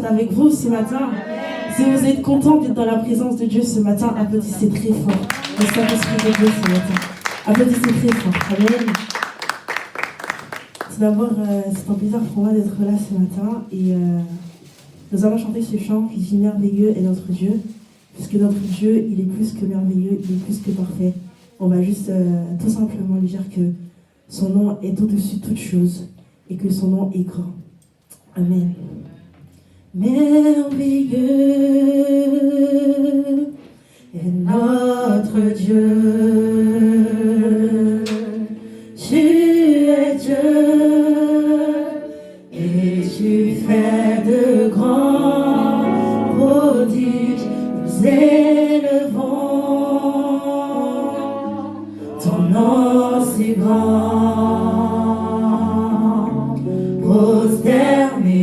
avec vous ce matin. Si vous êtes content d'être dans la présence de Dieu ce matin, applaudissez très fort le Saint-Esprit de Dieu ce matin. Applaudissez très fort. Amen. Tout d'abord, c'est un plaisir pour moi d'être là ce matin et nous allons chanter ce chant qui dit merveilleux est notre Dieu, puisque notre Dieu, il est plus que merveilleux, il est plus que parfait. On va juste tout simplement lui dire que son nom est au-dessus de toute chose et que son nom est grand. Amen. Merveilleux est notre Dieu. Tu es Dieu et tu fais de grands prodiges. Nous élevons ton nom si grand. Prosternés,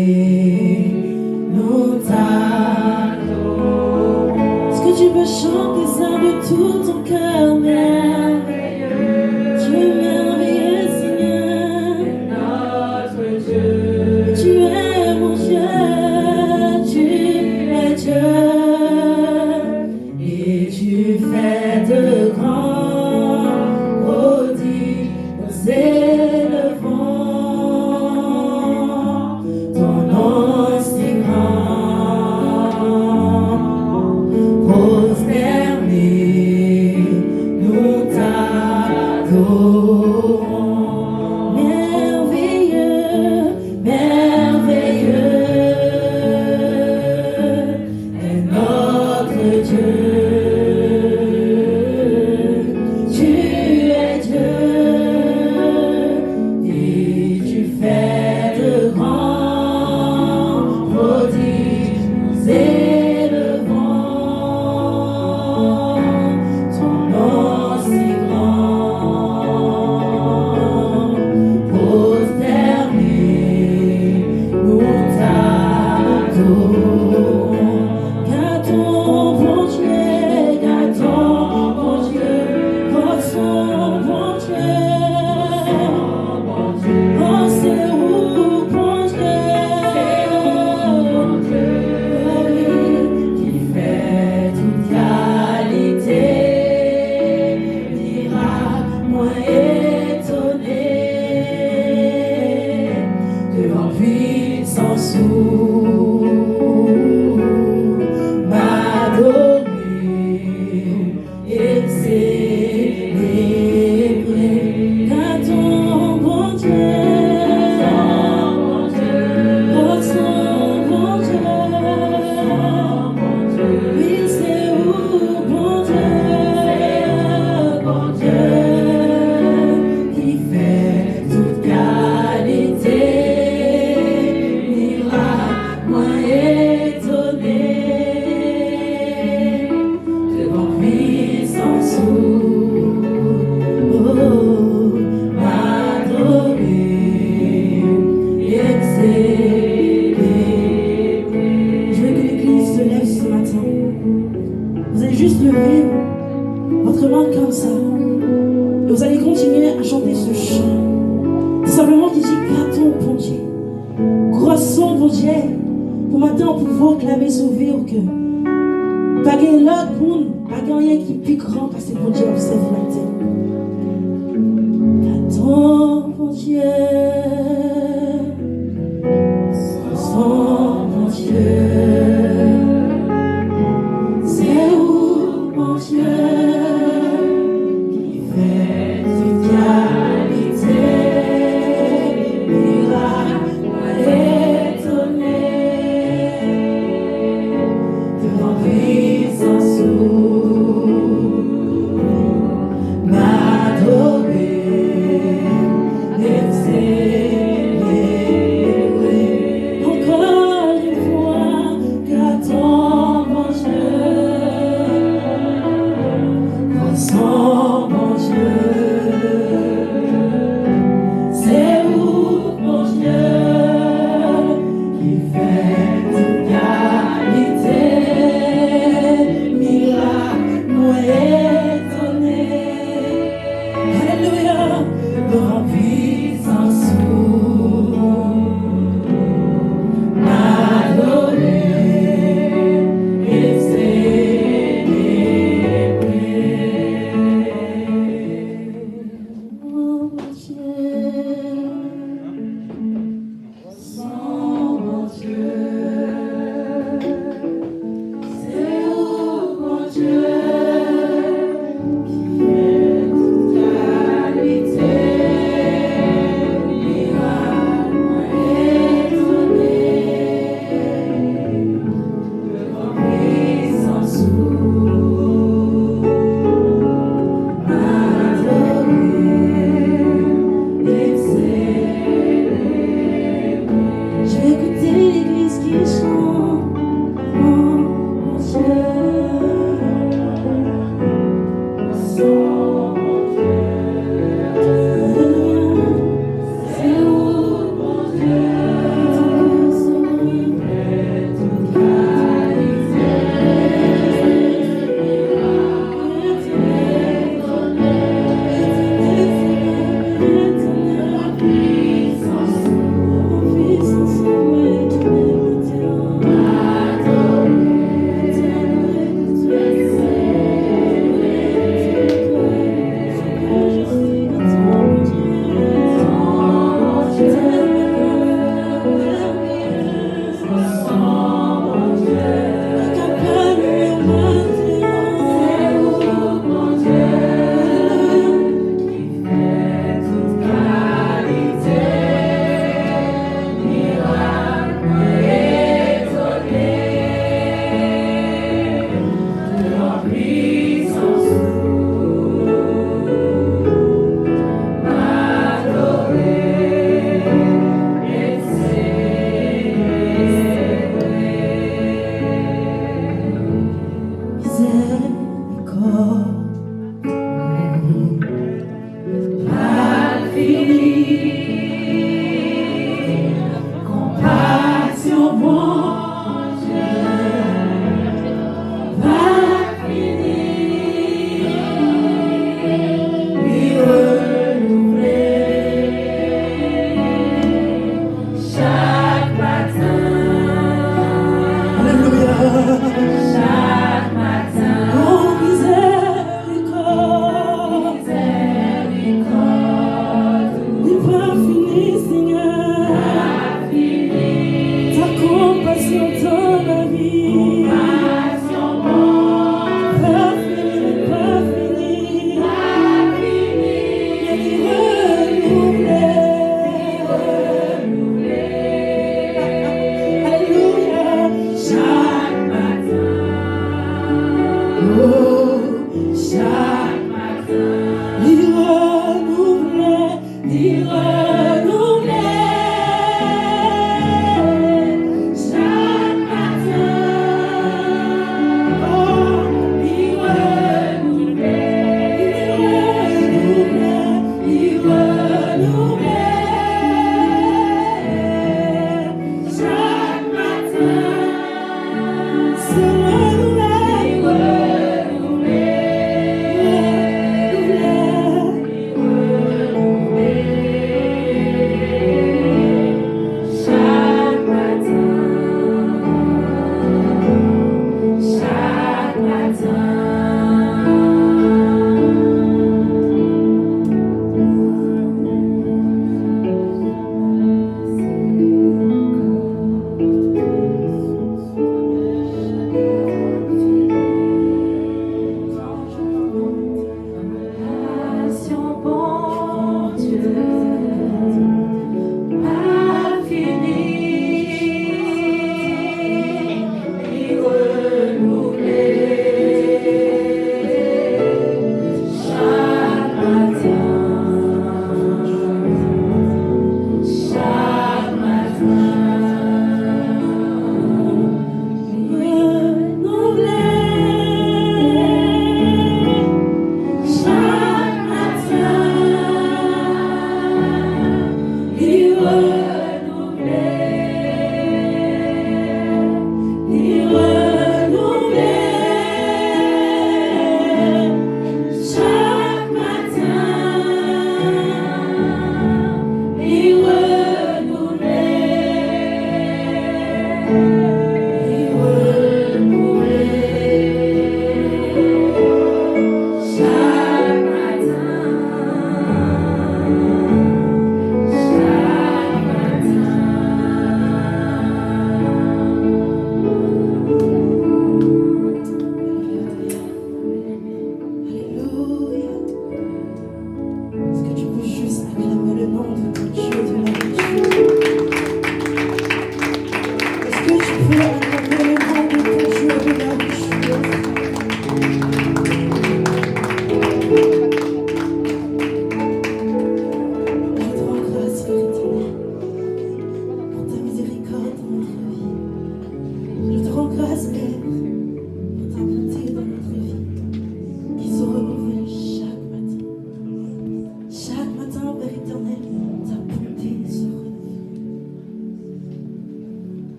nous t'adorons. Est-ce que tu peux chanter ça de tout ton cœur, merveilleux? Tu es merveilleux, Seigneur. Notre Dieu. Tu es mon Dieu. Tu es Dieu. Et tu fais de grands prodiges. Nous élevons ton nom si grand. Prosternés, nous t'adorons. Merveilleux, merveilleux est notre Dieu. Tu es Dieu et tu fais de grands prodiges. Nous élevons ton nom si grand. Prosternés, nous t'adorons. Car ton bon Dieu, car ton bon Dieu, car son bon Dieu. Oh, c'est où, bon Dieu, qui fait toute qualité, miracle, moi étonné, devant puissance ou m'adorer et célébrer. Car ton bon Dieu, oh, son bon Dieu, oui, c'est où, bon Dieu, qui fait toute qualité, miracle, moi étonné, devant puissance ou m'adorer et célébrer. Je veux que l'église se lève ce matin. Vous allez juste lever votre main comme ça. Et vous allez continuer à chanter ce chant. Tout simplement qui dit gâteau bon Dieu. Croissant bon Dieu. Pour matin on peut clamer sauver au cœur. Pas gagner l'autre monde, pas gagner qui plus grand parce que bon Dieu observe la terre. Gâteau bon Dieu. Croissant bon Dieu. C'est où mon Dieu qui fait toute qualité, miracle, moi étonné, devant puissance ou m'adorer et célébrer.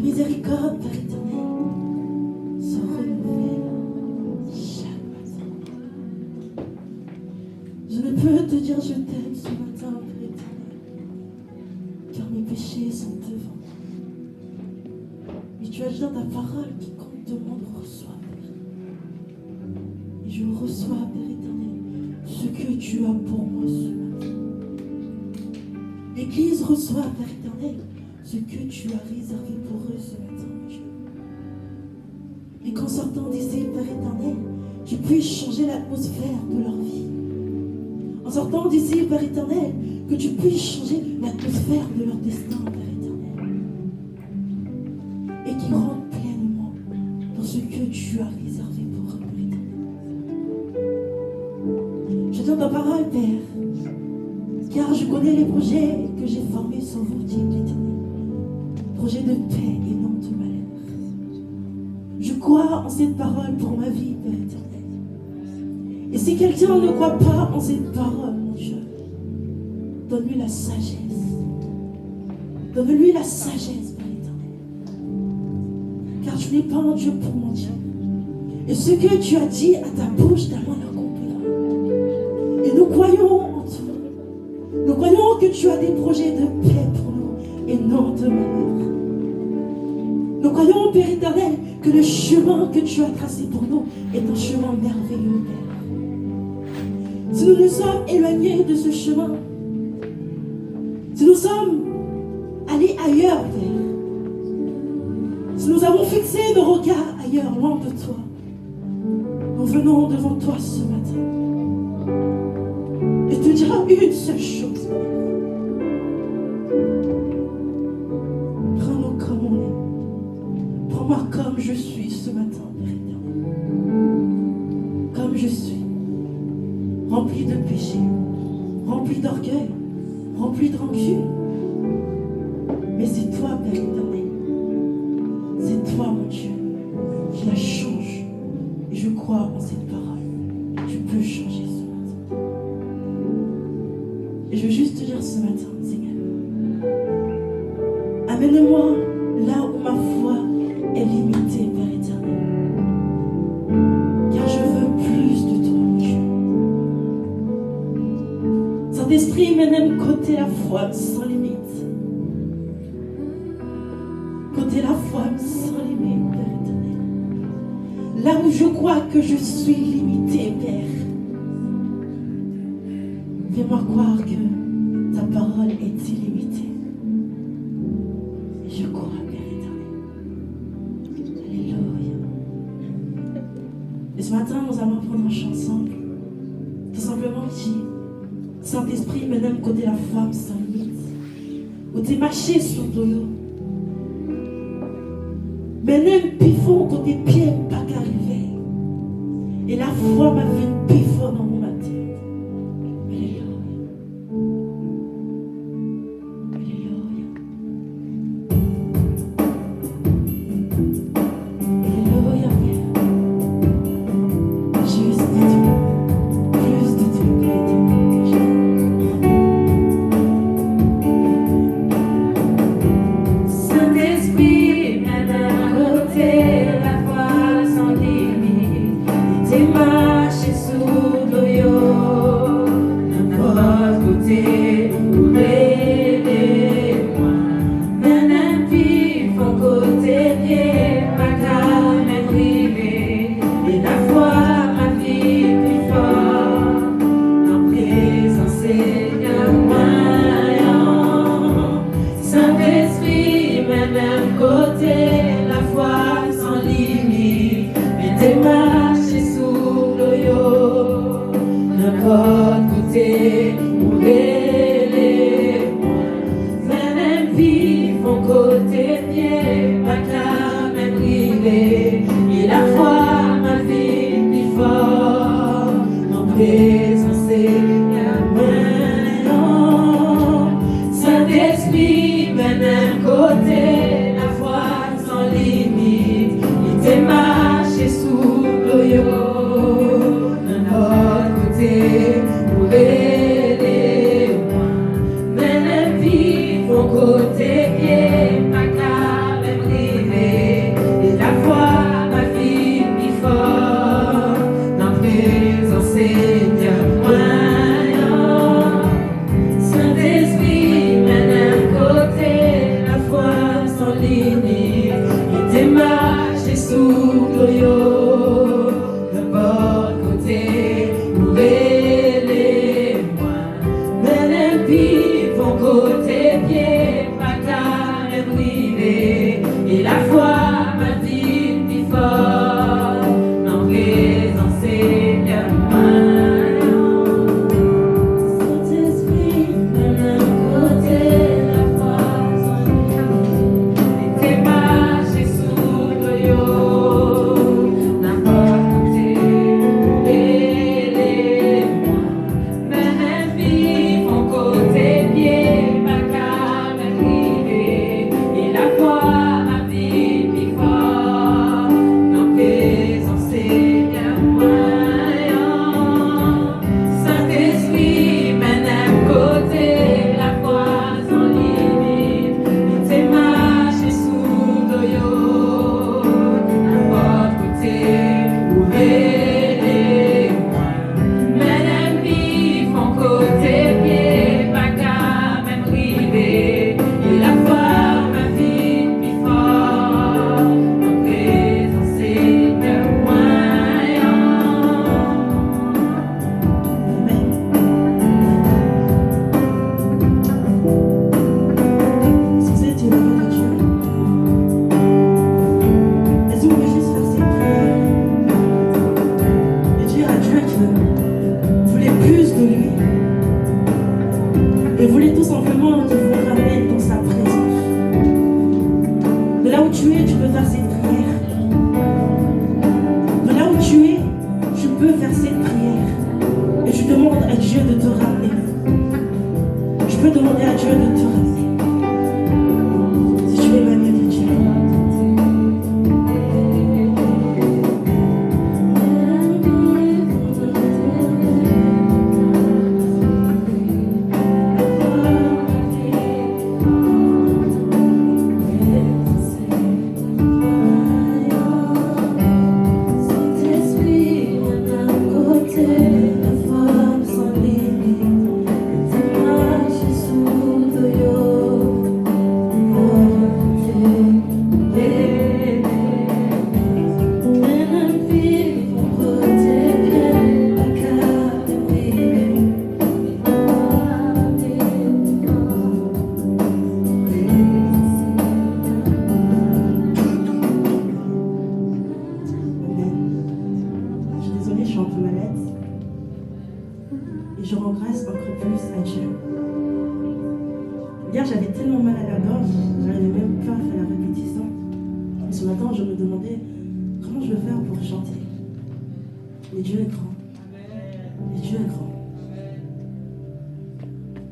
Miséricorde, Père éternel, se renouvelle chaque matin. Je ne peux te dire je t'aime ce matin, Père éternel, car mes péchés sont devant. Mais tu as dit dans ta parole, quiconque demande reçoit, Père. Et je reçois, Père éternel, ce que tu as pour moi ce matin. L'Église reçoit, Père éternel, ce que tu as réservé pour eux ce matin, mon Dieu. Et qu'en sortant d'ici, Père éternel, tu puisses changer l'atmosphère de leur vie. En sortant d'ici, Père éternel, que tu puisses changer l'atmosphère de leur destin, Père éternel. Et qu'ils rentrent pleinement dans ce que tu as réservé pour eux, Père éternel. Je donne ta parole, Père, car je connais les projets que j'ai formés sur vous, dit l'Éternel. Projet de paix et non de malheur. Je crois en cette parole pour ma vie, Père éternel. Et si quelqu'un ne croit pas en cette parole, mon Dieu, donne-lui la sagesse. Donne-lui la sagesse, Père éternel. Car tu n'es pas un Dieu pour mentir. Et ce que tu as dit à ta bouche, ta main l'accomplira. Et nous croyons en toi. Nous croyons que tu as des projets de paix pour nous et non de malheur. Nous croyons, Père éternel, que le chemin que tu as tracé pour nous est un chemin merveilleux, Père. Si nous nous sommes éloignés de ce chemin, si nous sommes allés ailleurs, Père, si nous avons fixé nos regards ailleurs, loin de toi, nous venons devant toi ce matin et te dire une seule chose, Père. Prends-nous comme on est. Prends-moi comme je suis ce matin, Père éternel. Comme je suis, rempli de péché, rempli d'orgueil, rempli de rancune. Mais c'est toi, Père éternel. C'est toi, mon Dieu, qui la change. Et je crois en cette parole. Tu peux changer ce matin. Et je veux juste te dire ce matin, Seigneur, amène-moi là où ma foi est limitée, Père éternel. Car je veux plus de toi, mon Dieu. Saint-Esprit, mène côté la foi sans limite. Côté la foi sans limite, Père éternel. Là où je crois que je suis limité, Père. Fais-moi croire que ta parole est illimitée. Et je crois, Père éternel. Alléluia. Et ce matin, nous allons prendre un chant ensemble. Tout simplement qui, Saint-Esprit, mène côté la femme sans limite. Où t'es marché sur ton dos. Mène pifon côté pied, pas qu'arrivé. Et la foi m'a fait pifon dans mon matin. Alléluia. Alléluia. Alléluia, Père. Juste de toi. Plus de toi, Père éternel. Saint-Esprit, mène à côté la foi sans limite. T'es marché sous l'eau. briser. Et la foi m'a vie plus fort. En présence et maintenant. Saint-Esprit, mène un côté, la foi sans limite. Il t'est marché sous l'oyo. D'un autre côté, pour aider moi. Mène un vie, mon côté pied, ma car même rivé. Et la foi, ma vie, plus fort. Dans présence, Seigneur, Saint-Esprit, mène un côté, la foi sans limite. Il t'est marché sous l'oyo. D'abord côté, pour aider moi. Mène un vie, mon côté pied, ma car même rivé. Et la foi, ma vie, plus fort. Dans présence, Seigneur, Saint-Esprit, mène un côté, la foi sans limite. Il t'est marché sous l'oyo. N'importe côté, aidez-moi. Mène un vie, mon côté pied, ma car même rivé. Et la foi, ma vie, plus fort. Dans présence, Seigneur, Saint-Esprit, mène un côté, la foi sans limite. Il t'est marché sous l'oyo. N'importe côté, pour aider-moi. Mène un vie, mon côté pied, ma car même rivé. Et la foi, ma vie, plus fort. En présence, Seigneur, Si vous êtes heureux de Dieu, est-ce que vous pouvez juste faire cette prière et dire à Dieu que vous voulez plus de lui et vous voulez tout simplement que vous ramener dans sa présence. De là où tu es, tu peux faire cette prière. De là où tu es, tu peux faire cette prière. Et tu demandes à Dieu de te ramener. Tu peux demander à Dieu de te ramener. Si tu es éloigné de Dieu. Saint-Esprit, mène un côté, la foi sans limite. Il t'est marché sous l'oyo. Mène un vie, mon côté pied, ma car même rivé. Je suis désolée, je suis un peu malade. Et je rends grâce encore plus à Dieu. Hier, j'avais tellement mal à la gorge, j'arrivais même pas à faire la répétition. Et ce matin, je me demandais comment je vais faire pour chanter. Mais Dieu est grand. Et Dieu est grand.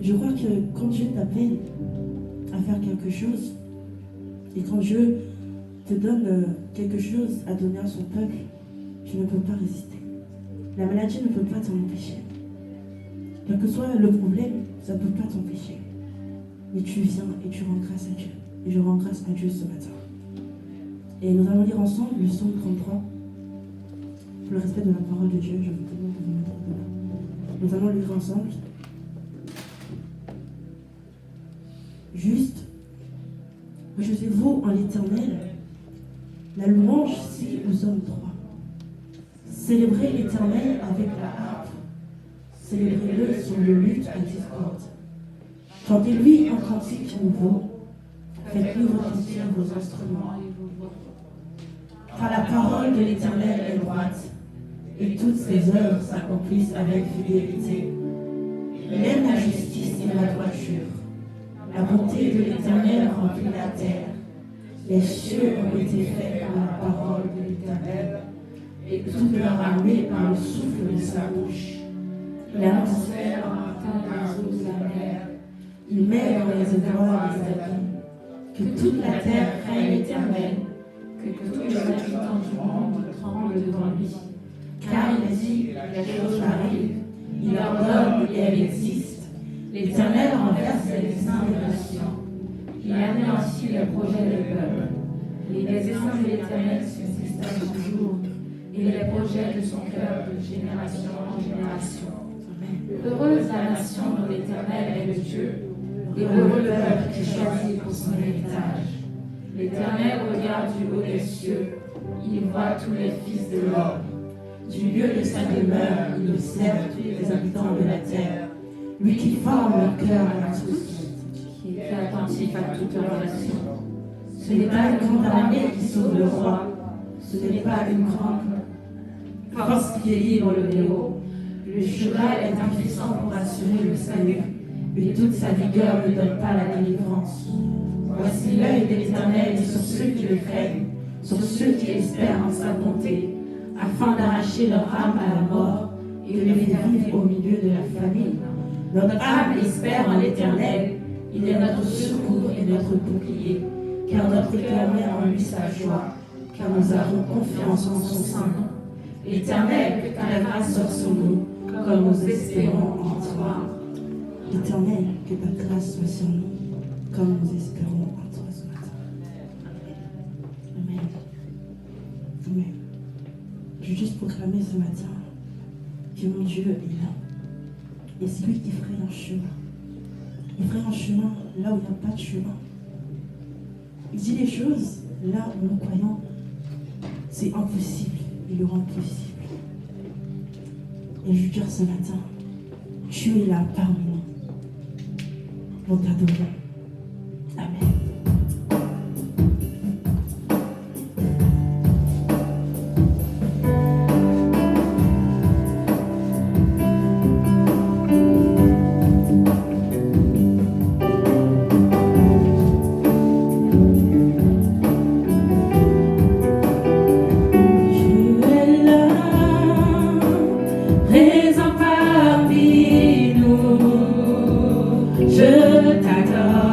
Je crois que quand Dieu t'appelle à faire quelque chose, et quand Dieu te donne quelque chose à donner à son peuple, tu ne peux pas résister. La maladie ne peut pas t'en empêcher. Quel que soit le problème, ça ne peut pas t'empêcher. Mais tu viens et tu rends grâce à Dieu. Et je rends grâce à Dieu ce matin. Et nous allons lire ensemble le psaume 33. Pour le respect de la parole de Dieu, je vous demande de vous mettre debout. Nous allons lire ensemble. Juste, rejetez-vous en l'Éternel, la louange si aux hommes droits. Célébrez l'Éternel avec la harpe. Célébrez-le sur le luth à discorde. Chantez-lui un cantique nouveau. Faites-lui retentir vos instruments. Car la parole de l'Éternel est droite, et toutes ses œuvres s'accomplissent avec fidélité. Il aime la justice et la droiture. La bonté de l'Éternel remplit la terre. Les cieux ont été faits par la parole toute leur armée par le souffle de sa bouche. Il annonce dans les eaux de la mer. Il met dans les endroits des abîmes. Que toute la terre craigne l'Éternel. Que tous les habitants du monde tremblent devant lui. Car il dit que les choses arrivent. Il ordonne et elles existent. L'Éternel renverse les desseins des nations. Il anéantit les projets des peuples. Les desseins de l'Éternel subsistent toujours, et les projets de son cœur de génération en génération. Heureuse la nation dont l'Éternel est le Dieu, et heureux le peuple qui choisit pour son héritage. L'Éternel regarde du haut des cieux, il voit tous les fils de l'homme. Du lieu de sa demeure, il observe tous les habitants de la terre. Lui qui forme le cœur à tous, qui est attentif à toute leur action. Ce n'est pas une grande armée qui sauve le roi, ce n'est pas une grande force qui délivre le héros. Le cheval est impuissant pour assurer le salut, et toute sa vigueur ne donne pas la délivrance. Voici l'œil de l'Éternel sur ceux qui le craignent, sur ceux qui espèrent en sa bonté, afin d'arracher leur âme à la mort et de les faire vivre au milieu de la famine. Notre âme espère en l'Éternel, il est notre secours et notre bouclier, car notre cœur met en lui sa joie, car nous avons confiance en son saint nom. L'Éternel, que ta grâce soit sur nous, comme nous espérons en toi. L'Éternel, que ta grâce soit sur nous, comme nous espérons en toi ce matin. Amen. Amen. Je veux juste proclamer ce matin que mon Dieu est là. Et c'est lui qui ferait un chemin. Il ferait un chemin là où il n'y a pas de chemin. Il dit les choses là où nous croyons c'est impossible. Il le rend possible. Et je veux dire ce matin, tu es là parmi nous. Nous t'adorons. Amen. Présent parmi nous, je t'adore.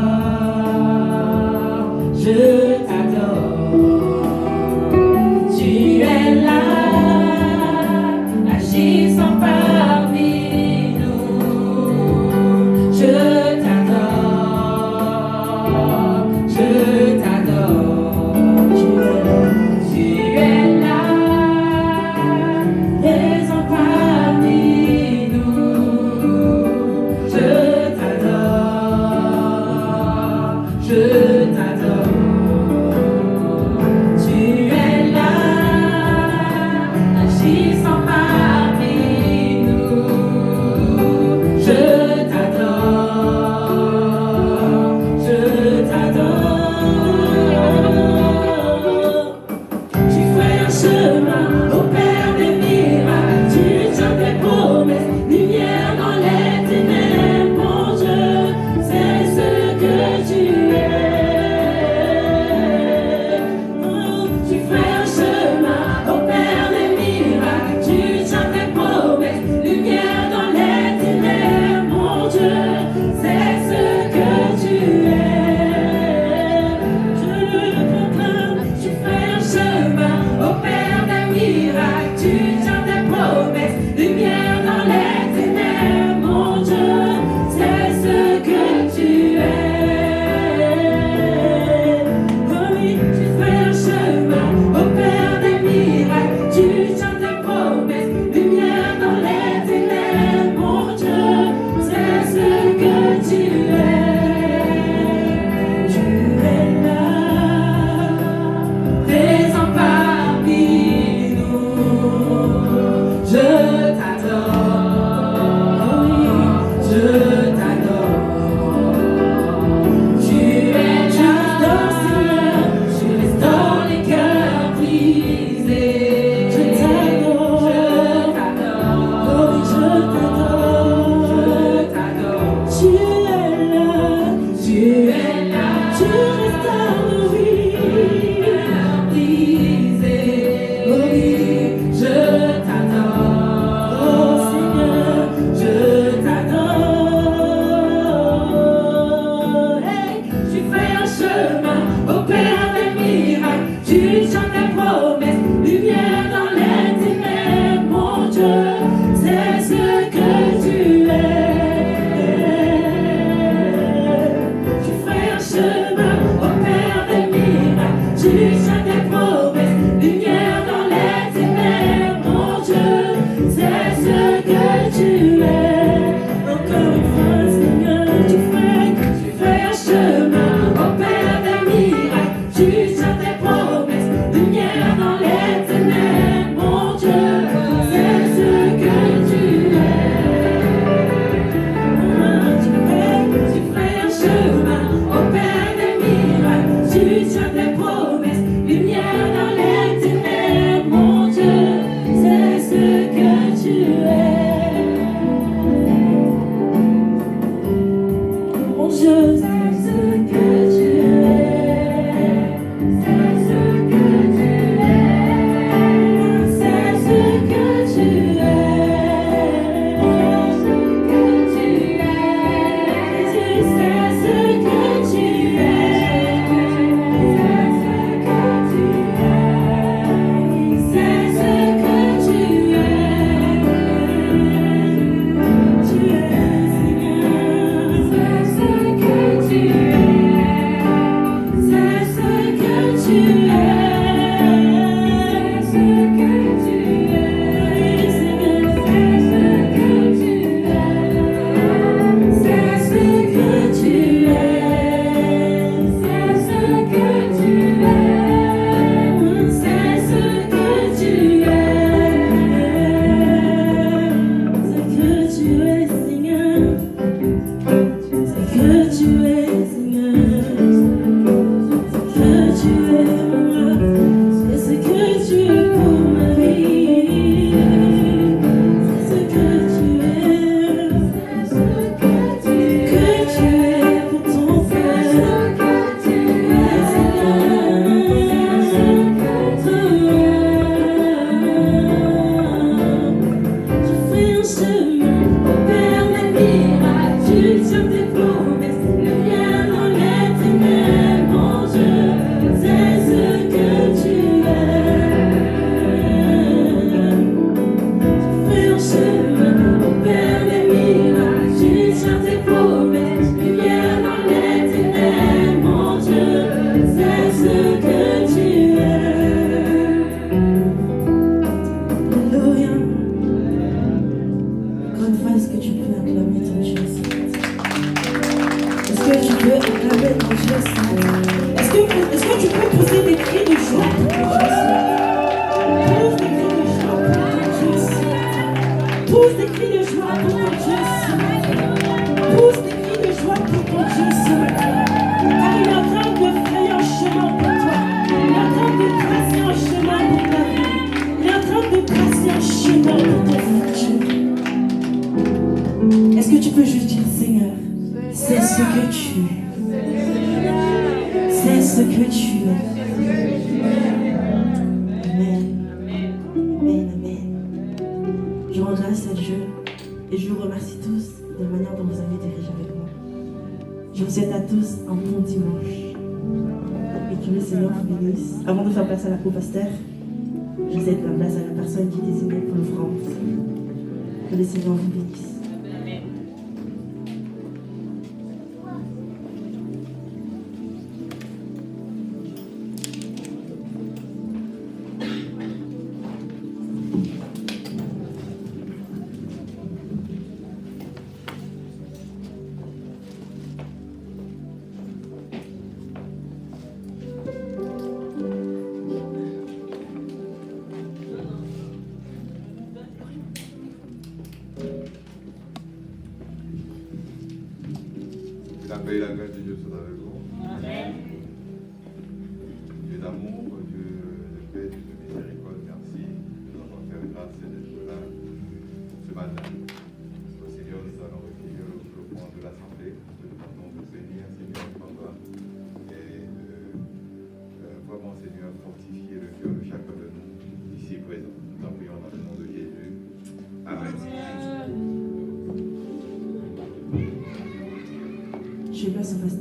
tes promesses, lumière dans les ténèbres, mon Dieu, c'est ce que tu es. Tu fais un chemin au Père des miracles, tu tiens tes promesses, lumière dans les ténèbres, mon Dieu, c'est ce que tu es. Encore une fois, Seigneur, tu fais un chemin au Père des miracles, tu tiens tes promesses, lumière dans les ténèbres, mon Dieu, c'est ce que tu es. Tu fais un chemin au Père des miracles, tu tiens tes promesses, lumière dans les ténèbres, mon Dieu, c'est ce que tu es. Mon Dieu, c'est ce que tu es. C'est ce que tu es. C'est ce que tu es. C'est ce que tu es. C'est ce que tu es. Tu es, Seigneur. C'est ce que tu es. C'est ce que tu es. C'est ce que tu es. Seigneur, c'est ce que tu es. C'est ce que tu es. C'est ce que tu es. C'est ce que tu es, Seigneur. C'est que tu es, Seigneur. C'est que tu es, moi. C'est ce que tu es pour ma vie. C'est ce que tu es. C'est ce que tu es pour ton frère. C'est ce que tu es, Seigneur. Tu fais un chemin au Père des miracles, tu tiens tes promesses, lumière dans les ténèbres, mon Dieu, c'est ce que tu es. Tu fais un chemin au Père des miracles, tu tiens tes promesses, lumière dans les ténèbres, mon Dieu, c'est ce que tu es. Alléluia. Encore une fois, est-ce que tu peux acclamer ton Dieu ce matin? Est-ce que tu peux acclamer ton Dieu ce matin? Est-ce que tu peux poser des cris de joie pour ton Dieu ce matin? Pose des cris de joie pour ton Dieu ce matin. Pose des cris de joie pour ton Dieu ce matin. Pose des cris de joie pour ton Dieu ce matin. Car il est en train de faire un chemin pour toi. Il est en train de tracer un chemin pour ta vie. Il est en train de tracer un chemin pour ton futur. Est-ce que tu peux juste dire, Seigneur, c'est ce que tu es. C'est ce que tu es. Amen. Amen, amen. Je rends grâce à Dieu et je vous remercie tous de la manière dont vous avez dirigé avec moi. Je vous souhaite à tous un bon dimanche. Et que le Seigneur vous bénisse. Avant de faire place au pasteur, je cède la place à la personne qui est désignée pour l'offrande. Que le Seigneur vous bénisse. La paix et la grâce de Dieu sont avec vous. Amen. Dieu d'amour, Dieu de paix, Dieu de miséricorde, merci de nous avoir fait grâce et d'être là ce matin. Au Seigneur, nous allons recueillir le point de l'Assemblée. Nous demandons de bénir, Seigneur, Papa, et vraiment, Seigneur, fortifier le cœur de chacun de nous ici présent. Nous en prions dans le nom de Jésus. Amen. Je vais se rester.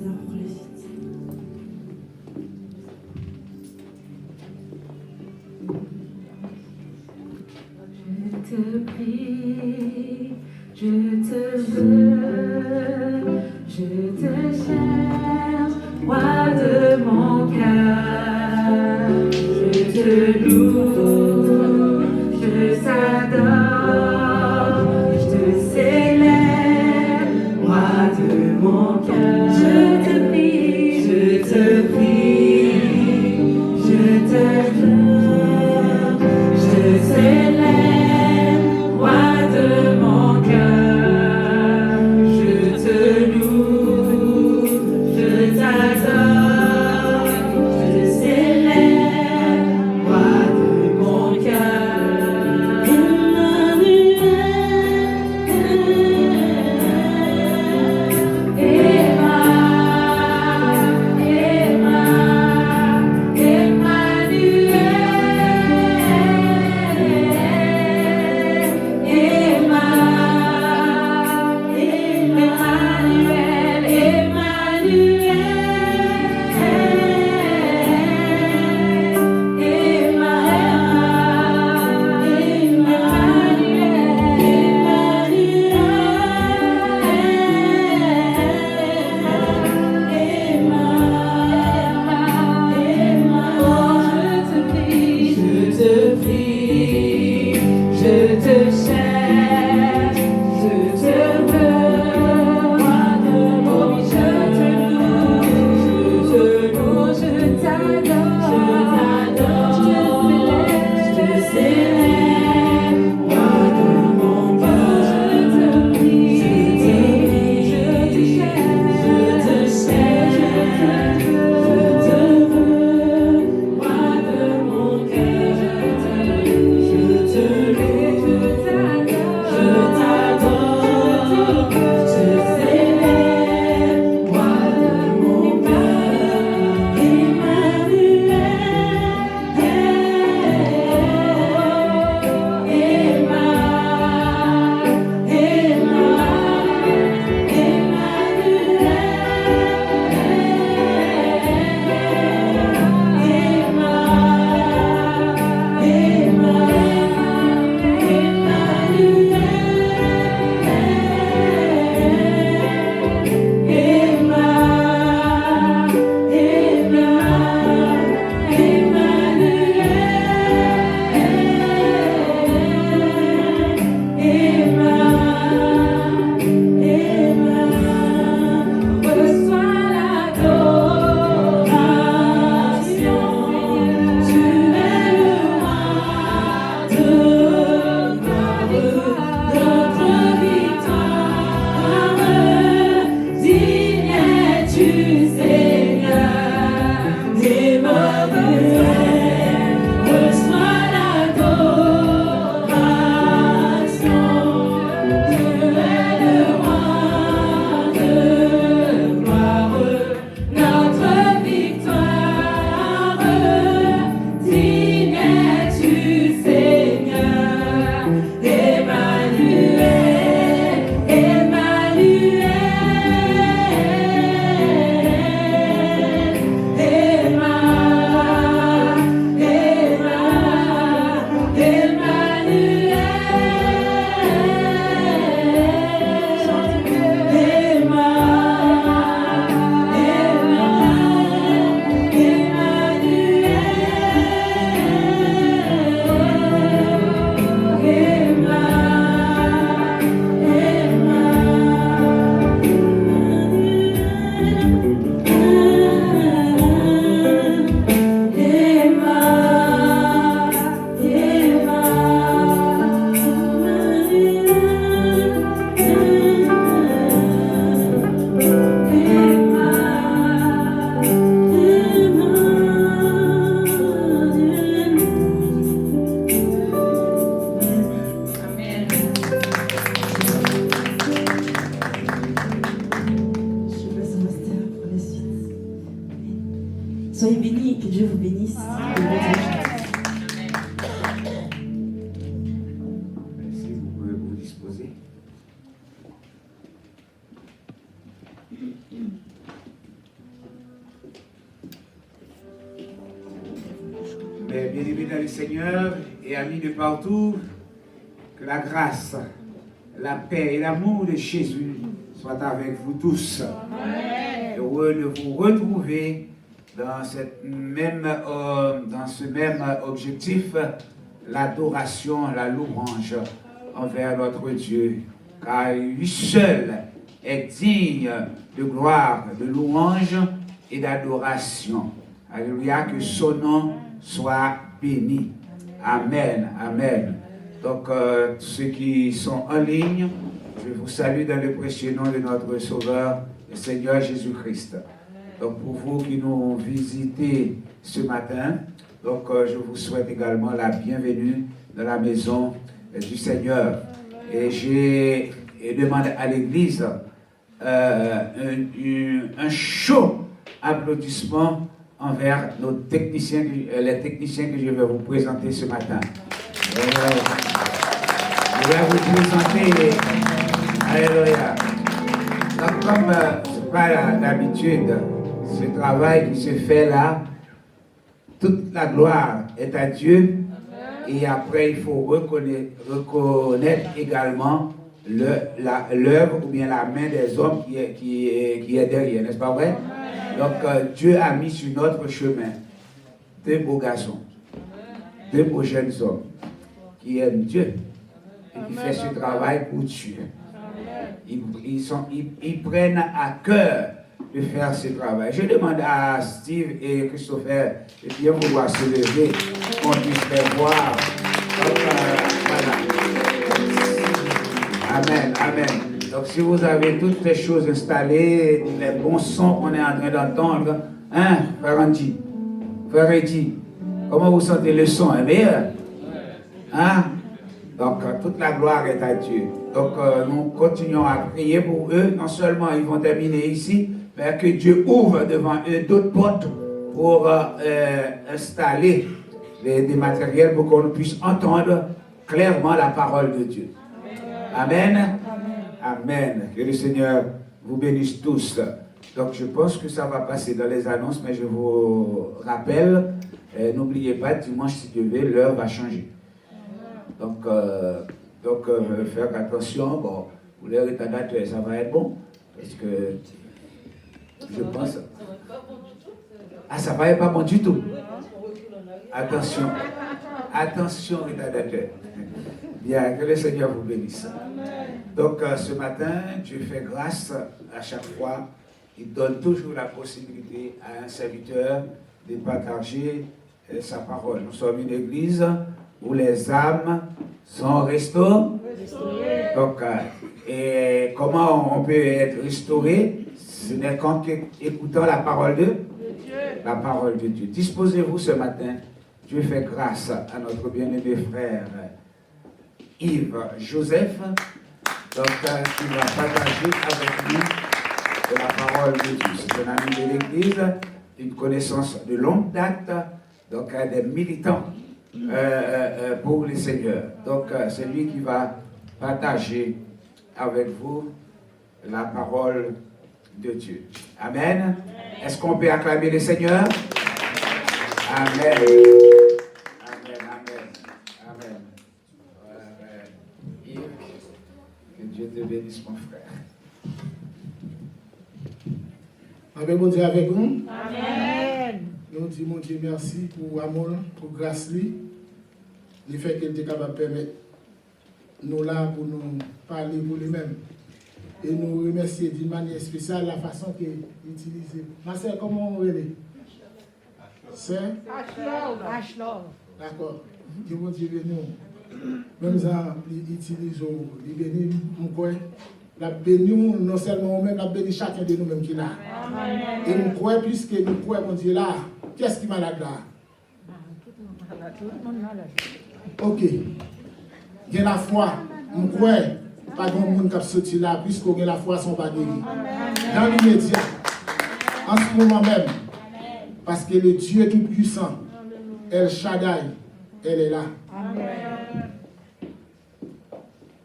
te prie, je te veux, je te cherche, roi de mon cœur. Je te loue, je t'adore, je te célèbre, roi de mon cœur. Je te prie, je te prie, je te veux, je te célèbre, roi de mon cœur. Je te loue, je t'adore, je te célèbre, roi de mon cœur. Soyez bénis, que Dieu vous bénisse. Si vous pouvez vous disposer. Mais bien-aimés dans le Seigneur et amis de partout, Que la grâce, la paix et l'amour de Jésus soient avec vous tous. Amen. Heureux de vous retrouver dans ce même objectif, l'adoration, la louange envers notre Dieu. Car lui seul est digne de gloire, de louange et d'adoration. Alléluia, que son nom soit béni. Amen, amen. Donc, ceux qui sont en ligne, je vous salue dans le précieux nom de notre Sauveur, le Seigneur Jésus-Christ. Donc, pour vous qui nous visitez ce matin, donc, je vous souhaite également la bienvenue dans la maison du Seigneur. Et j'ai demandé à l'Église un chaud applaudissement envers nos techniciens, les techniciens que je vais vous présenter ce matin. Je vais vous présenter, alléluia. Donc, comme ce n'est pas d'habitude, ce travail qui se fait là, toute la gloire est à Dieu. Et après, il faut reconnaître également l'œuvre ou bien la main des hommes qui est derrière, n'est-ce pas vrai? Donc, Dieu a mis sur notre chemin deux beaux garçons, deux beaux jeunes hommes qui aiment Dieu et qui font ce travail pour Dieu. Ils prennent à cœur de faire ce travail. Je demande à Steve et Christopher de bien pouvoir se lever, qu'on puisse les voir. Donc, voilà. Amen, amen. Donc, si vous avez toutes les choses installées, les bons sons qu'on est en train d'entendre, hein, Frère Andy, Frère Eddy, comment vous sentez le son? Est meilleur? Hein? Donc, toute la gloire est à Dieu. Donc, nous continuons à prier pour eux. Non seulement ils vont terminer ici, mais que Dieu ouvre devant eux d'autres portes pour installer des matériels pour qu'on puisse entendre clairement la parole de Dieu. Amen. Amen. Que le Seigneur vous bénisse tous. Donc, je pense que ça va passer dans les annonces, mais je vous rappelle, n'oubliez pas, dimanche, si Dieu veut, l'heure va changer. Donc, faire attention. Bon, pour les retardataires, ça va être bon. Parce que je pense. Ah, ça va être pas bon du tout. Attention. Attention, retardataires. Bien, que le Seigneur vous bénisse. Donc, ce matin, Dieu fait grâce à chaque fois. Il donne toujours la possibilité à un serviteur de partager sa parole. Nous sommes une église où les âmes sont restaurées. Donc, et comment on peut être restauré? Ce n'est qu'en écoutant la parole de Dieu. La parole de Dieu. Disposez-vous ce matin. Dieu fait grâce à notre bien-aimé frère Yves Joseph, donc qui va partager avec nous la parole de Dieu. C'est un ami de l'Église, une connaissance de longue date, donc des militants pour le Seigneur. Donc c'est lui qui va partager avec vous la parole de Dieu. Amen. Est-ce qu'on peut acclamer le Seigneur? Amen. Que Dieu te bénisse, mon frère. Amen, bon Dieu avec nous. Amen. Nous disons, mon Dieu, merci pour l'amour, pour la grâce, le fait qu'il était capable de permettre nous là pour nous parler pour lui-même. Et nous remercier d'une manière spéciale la façon qu'il utilise. Ma sœur, comment on relève? C'est Bachelor. D'accord. Dieu vous dit nous. Même ça, il utilise, il bénit mon coin. La béni non seulement nous-mêmes, la béni chacun de nous-mêmes qui est là. Et nous croyons, puisque nous croyons, mon Dieu là, qu'est-ce qui est malade là? Tout le monde malade. Ok. Il y a la foi. Nous croyons, pas de monde qui a sorti là, puisqu'on a la foi, son pas guéri. Dans l'immédiat, en ce moment même, parce que le Dieu Tout-Puissant, El Shaddai, elle est là.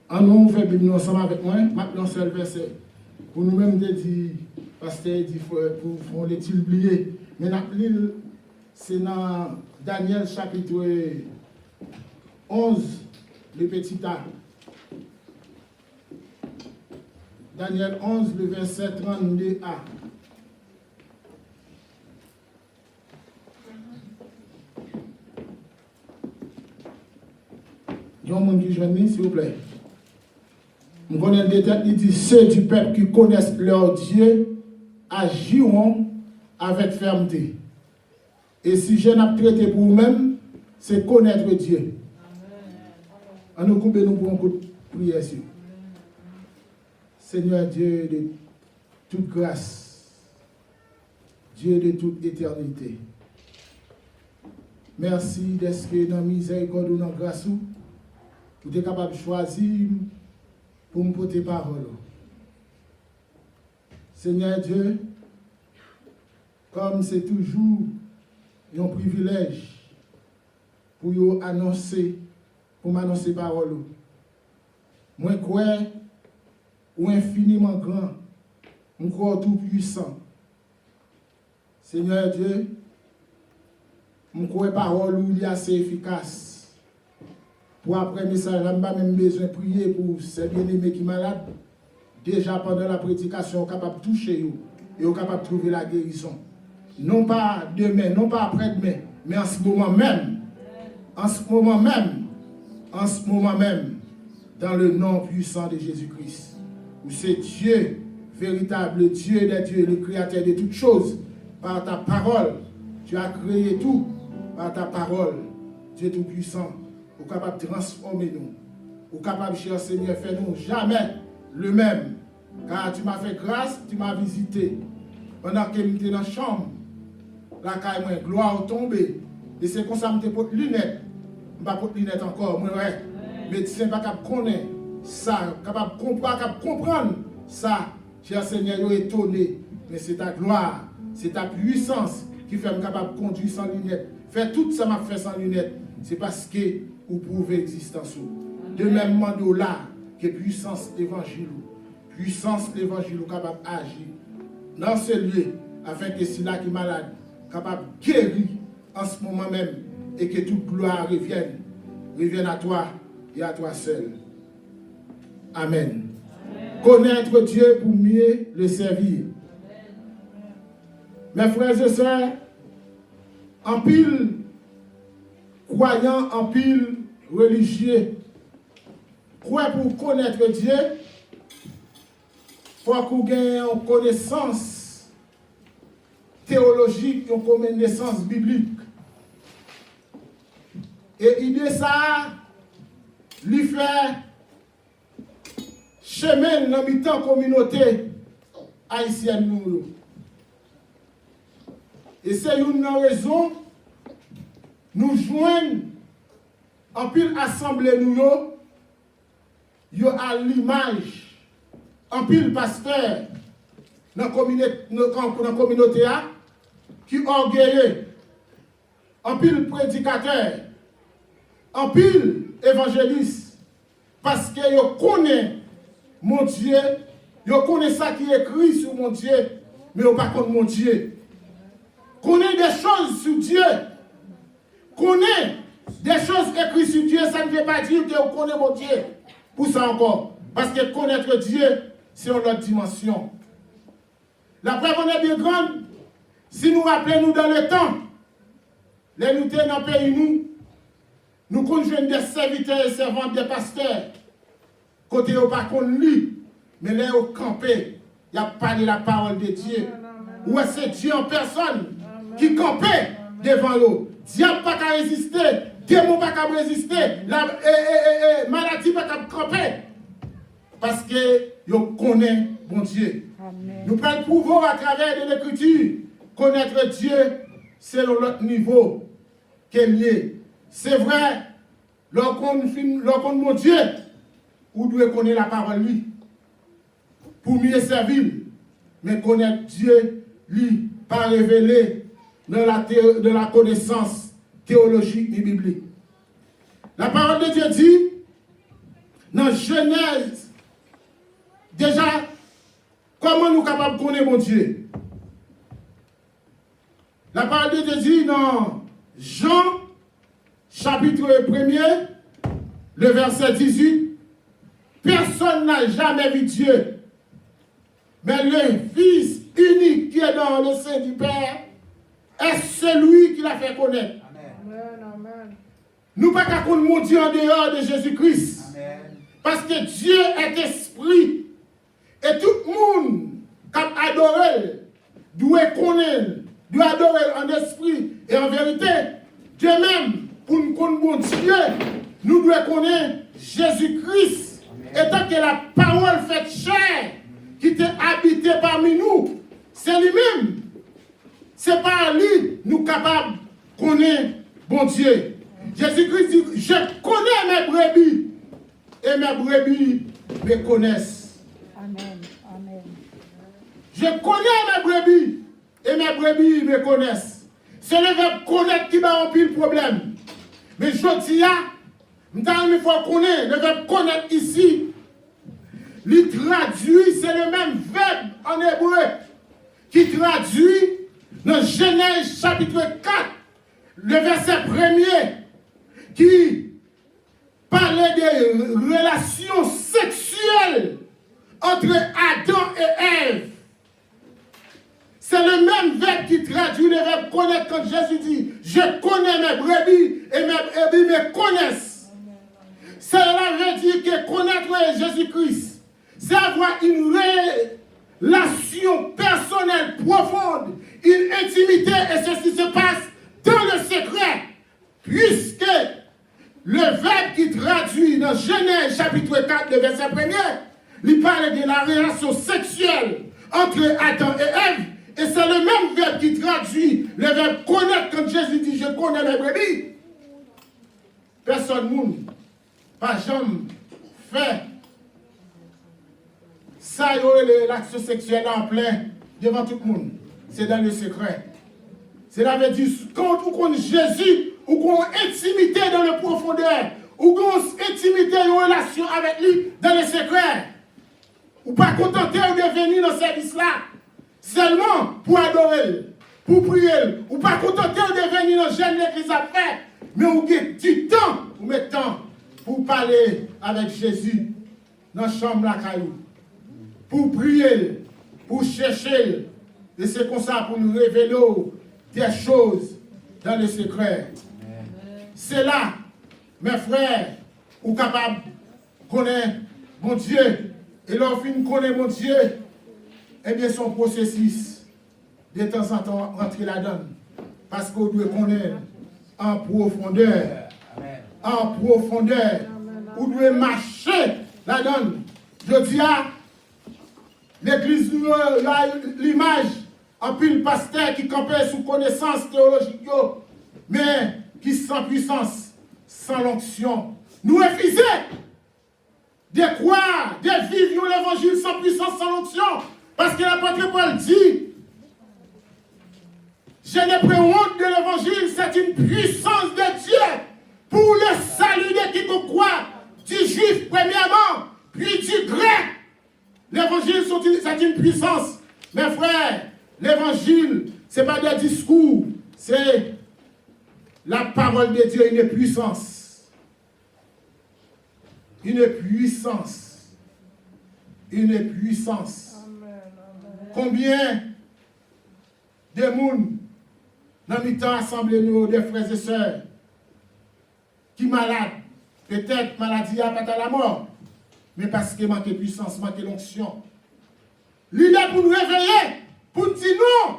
En nous, on fait Bible ensemble avec moi, maintenant c'est le verset. Pour nous-mêmes, dit, pasteur, dit, pour les oublier. Mais c'est dans Daniel chapitre 11, le petit A. Daniel 11, le verset 32a. Il y a un monde qui joue, s'il vous plaît. Nous connaissons des têtes, il dit, ceux du peuple qui connaissent leur Dieu agiront avec fermeté. Et si je n'ai traité pour vous-même, c'est connaître Dieu. On nous coupe nous pour un coup de prière. Seigneur Dieu de toute grâce, Dieu de toute éternité, merci d'être que dans la miséricorde ou dans la grâce, vous êtes capable de choisir pour me porter parole. Seigneur Dieu, comme c'est toujours un privilège pour vous annoncer, pour m'annoncer parole. Moi, crois, ou infiniment grand, mon corps tout puissant. Seigneur Dieu, mon corps parole ou il est assez efficace. Pour après message, je n'ai pas même besoin de prier pour ces bien-aimés qui sont malades. Déjà pendant la prédication, on est capable de toucher eux et on est capable de trouver la guérison. Non pas demain, non pas après-demain, mais en ce moment même. En ce moment même. En ce moment même. Dans le nom puissant de Jésus-Christ. Où c'est Dieu, véritable Dieu des dieux, le créateur de toutes choses. Par ta parole, tu as créé tout. Par ta parole, Dieu tout-puissant. Ou capable de transformer nous. Ou capable, cher Seigneur, faire nous jamais le même. Car tu m'as fait grâce, tu m'as visité. Pendant que j'étais dans la chambre, la caille, gloire tombée. Et c'est comme ça que je porte lunettes. Je ne porte lunettes encore, moi, ouais. Mais tu sais pas capable de connaître ça, capable de comprendre ça. Cher Seigneur, je suis étonné. Mais c'est ta gloire, c'est ta puissance qui fait me capable de conduire sans lunettes. Faire tout ça m'a fait sans lunettes. C'est parce que vous prouvez l'existence. De même mando là, que puissance l'évangile. Puissance l'évangile capable d'agir dans ce lieu, afin que celui-là qui est malade, capable de guérir en ce moment même, et que toute gloire revienne à toi et à toi seul. Amen. Connaître Dieu pour mieux le servir. Mes frères et sœurs, en pile croyants, en pile religieux, croient pour connaître Dieu, il faut qu'on ait une connaissance théologique, une connaissance biblique. Et l'idée ça, lui fait chemin dans la communauté haïtienne nous. Et c'est une raison, nous joignons en pile assemblée nous à l'image, en pile pasteur dans la communauté qui orgueilleux, en pile prédicateur, en pile évangéliste, parce que yo connaît mon Dieu, yo connaît ça qui est écrit sur mon Dieu, mais yo pas connaît mon Dieu. Connaît des choses sur Dieu, connaît des choses écrites sur Dieu, ça ne veut pas dire que vous connaissez mon Dieu. Pour ça encore, parce que connaître Dieu, c'est une autre dimension. La preuve en est bien grande, si nous rappelons dans le temps, les nous sommes dans le pays, nous conjoignons des serviteurs et servantes des pasteurs. Côté au pas qu'on lit, mais là au campé, il y a parlé la parole de Dieu. Ou c'est Dieu en personne qui campait devant l'eau. Diable pas qu'à résister, démon pas qu'à résister, la maladie pas qu'à camper. Parce que yo connaît bon Dieu. Amen. Nous pouvons pouvoir à travers de l'écriture connaître Dieu selon notre niveau qu'elle est. C'est vrai, lorsqu'on mon Dieu, vous devez connaître la parole lui pour mieux servir, mais connaître Dieu lui pas révélé de la connaissance théologique et biblique. La parole de Dieu dit dans Genèse, déjà, comment nous sommes capables de connaître mon Dieu? La parole de Dieu dit dans Jean, chapitre 1er, le verset 18, personne n'a jamais vu Dieu. Mais le Fils unique qui est dans le sein du Père est celui qui l'a fait connaître. Nous ne pouvons pas connaître Dieu en dehors de Jésus-Christ. Parce que Dieu est esprit. Et tout le monde qui adore doit connaître, doit adorer en esprit et en vérité. Dieu même, pour nous connaître Dieu, nous devons connaître Jésus-Christ. Étant que la parole faite chair, qui était habité parmi nous, c'est lui-même. C'est par lui nous capables de connaître bon Dieu. Jésus-Christ dit, je connais mes brebis et mes brebis me connaissent. Amen. Amen. Je connais mes brebis et mes brebis me connaissent. C'est le verbe connaître qui va remplir le problème. Mais je dis, il faut connaître. Le verbe connaître ici, il traduit, c'est le même verbe en hébreu qui traduit dans Genèse chapitre 4, le verset 1er, qui parlait des relations sexuelles entre Adam et Ève. C'est le même verbe qui traduit le verbe connaître quand Jésus dit « Je connais mes brebis et mes brebis me connaissent ». Cela veut dire que connaître Jésus-Christ, c'est avoir une relation personnelle profonde, une intimité, et ceci se passe dans le secret, puisque le verbe qui traduit dans Genèse chapitre 4, le verset 1er, il parle de la relation sexuelle entre Adam et Ève, et c'est le même verbe qui traduit le verbe connaître quand Jésus dit « Je connais mes brebis ». Personne ne pas jamais fait ça, l'action sexuelle en plein devant tout le monde. C'est dans le secret. Cela veut dire quand on connaît Jésus, ou qu'on a intimité dans le profondeur, ou qu'on a intimité une relation avec lui dans le secret. Ou pas contenter de venir dans ce service-là seulement pour adorer, pour prier, ou pas contenter de venir dans jeune l'église à faire, mais ou du temps, ou mettant pour parler avec Jésus dans la chambre la caillou, pour prier, pour chercher, et c'est comme ça pour nous révéler des choses dans le secret. C'est là, mes frères, ou capables de connaître mon Dieu, et lorsqu'on connaît mon Dieu, eh bien son processus, de temps en temps, rentrer là-dedans. Parce qu'on doit connaître en profondeur. En profondeur. On doit marcher là-dedans. Je dis à l'église, l'image, en pile pasteur qui campait sous connaissance théologique, mais qui sans puissance, sans l'onction. Nous refusons de croire, de vivre l'évangile sans puissance, sans l'onction. Parce que l'apôtre Paul dit, je n'ai pas honte de l'évangile, c'est une puissance de Dieu pour le salut de quiconque croit, du juif premièrement, puis du grec. L'évangile, c'est une puissance. Mes frères, l'évangile, ce n'est pas des discours, c'est la parole de Dieu, une puissance. Une puissance. Une puissance. Combien de monde dans le temps assemblé nous, des frères et sœurs, qui malades, peut-être maladie à pas à la mort, mais parce qu'il manque de puissance, manque d'onction. Il est pour nous réveiller, pour nous dire non,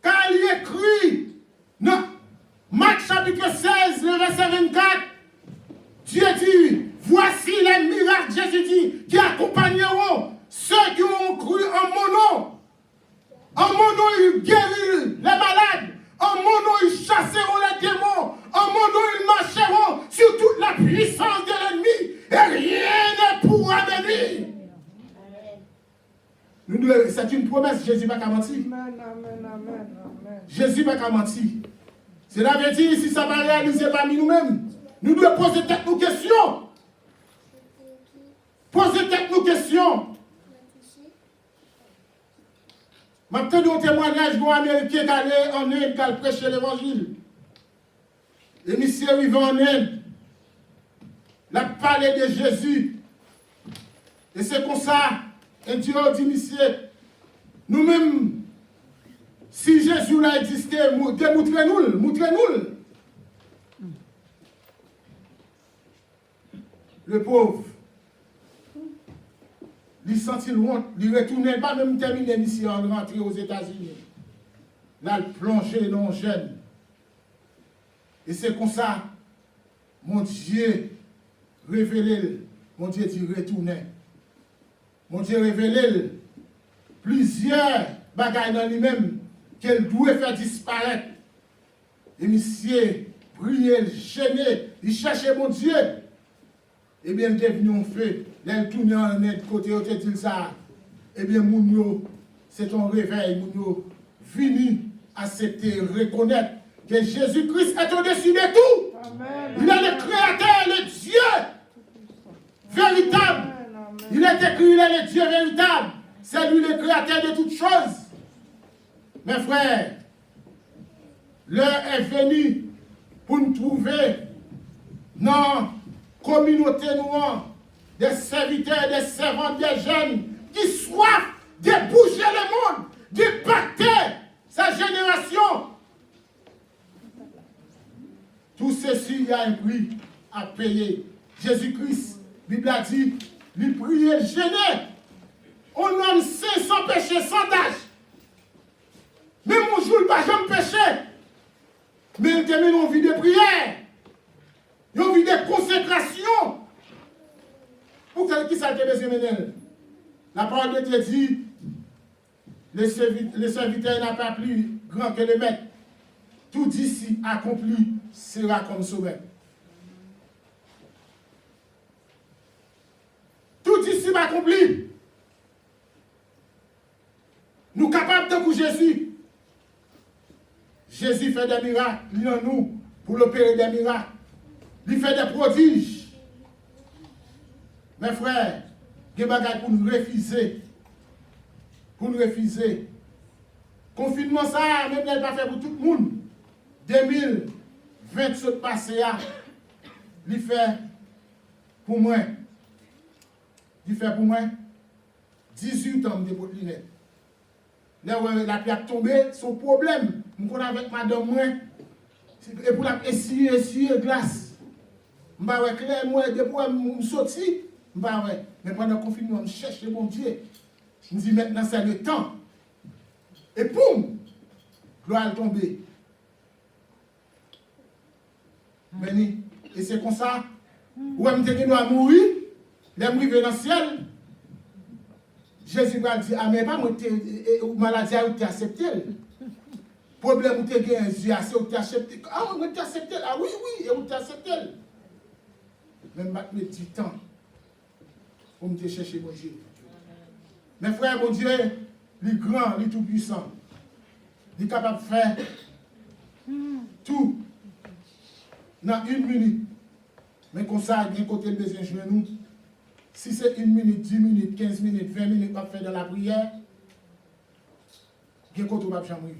car il écrit, non, Marc chapitre 16, le verset 24, Dieu dit, voici les miracles, Jésus dit, qui accompagneront ceux qui ont cru en mon nom. En mon nom, ils guériront les malades. En mon nom, ils chasseront les démons. En mon nom, ils marcheront sur toute la puissance de l'ennemi. Et rien ne pourra venir. C'est une promesse, Jésus n'a pas menti. Jésus n'a pas menti. Cela veut dire, si ça va réaliser parmi nous-mêmes, nous devons poser tête nos questions. Poser tête nos questions. Maintenant, nous témoignage d'un Américain qui allait en Inde, qui a prêché l'évangile. Et monsieur arrivé en Inde, il a parlé de Jésus. Et c'est comme ça, un Dieu dit, monsieur, Nous-mêmes, si Jésus l'a existé, montrez-nous. Le pauvre, il sentit loin, il retournait pas même terminer mission en rentrée aux États-Unis. Là, il plongeait dans le jeûne. Et c'est comme ça, mon Dieu révélé, mon Dieu dit retournez. Mon Dieu révélé plusieurs bagailles dans lui-même qu'elle doit faire disparaître. Et monsieur, prier, gêner, il cherchait mon Dieu. Eh bien, il est venu en feu. Là, il tourne en net côté, il dit ça. Eh bien, Mounio, c'est ton réveil, Mounio. Venu accepter, reconnaître que Jésus-Christ est au-dessus de tout. Amen. Il est le Créateur, le Dieu véritable. Amen. Il est écrit, il est le Dieu véritable. C'est lui le Créateur de toutes choses. Mes frères, l'heure est venue pour nous trouver dans communauté noire, des serviteurs, des servantes, des jeunes qui soif de bouger le monde, d'impacter sa génération. Tout ceci, il y a un prix à payer. Jésus-Christ, la Bible a dit, lui prier, gêner. On nomme 500 péchés sans d'âge. Même mon jour, il ne va jamais pécher. Mais il termine une vie de prière. Une vie de consécration. Pour qui ça te besoin de la parole de Dieu dit, le serviteur n'a pas plus grand que le maître. Tout d'ici accompli sera comme sauveur. Tout d'ici accompli. Nous capables de coup Jésus. Jésus fait des miracles, il en nous, pour l'opérer des miracles. Il fait des prodiges. Mes frères, il y a des bagages pour nous refuser. Pour nous refuser. Confinement, ça, même n'est pas fait pour tout le monde. 2020 se passe, il fait pour moi. Il fait pour moi 18 ans de bottes lunettes. Là où la pluie a tombé, son problème, je suis avec madame moi, et pour la essuyer glace. Je ne sais pas clair, moi, depuis que je suis sorti, mais pendant le confinement, je cherche mon Dieu. Je me dis maintenant c'est le temps. Et poum, gloire est tombée. Et c'est comme ça, où je me mourir, les mourir dans le ciel. Jésus va dire, ah mais pas moi, maladie, tu as accepté. Problème, tu as gagné, tu as accepté. Ah, moi, tu as accepté. Ah oui, et tu as accepté. Même pas me du temps pour me chercher mon Dieu. Mes frères, mon Dieu, il est grand, il est tout puissant. Il est capable de faire tout dans 1 minute. Mais comme ça, il y a un côté de besoin de nous. Si c'est 1 minute, 10 minutes, 15 minutes, 20 minutes qu'on fait dans la prière, il y a un côté de besoin de arriver.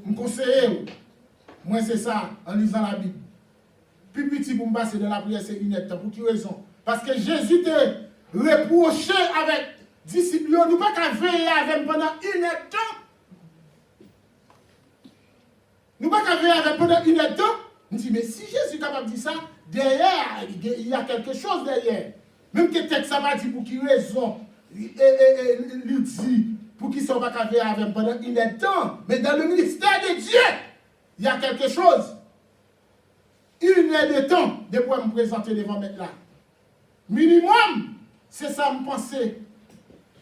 Je me conseille, moi c'est ça, en lisant la Bible. Plus petit pour me passer dans la prière, c'est une étape. Pour quelle raison? Parce que Jésus te reproché avec disciples, nous ne pouvons pas veiller avec pendant 1 heure de temps. Nous ne pouvons pas veiller avec pendant 1 heure de temps. On dit, mais si Jésus est capable de dire ça, derrière, il y a quelque chose derrière. Même que le texte ça va dire pour qui raison, il dit, pour qui sont pas veiller avec pendant 1 heure de temps. Mais dans le ministère de Dieu, il y a quelque chose. 1 heure de temps, de pouvoir me présenter devant mettre là. Minimum, c'est ça me penser.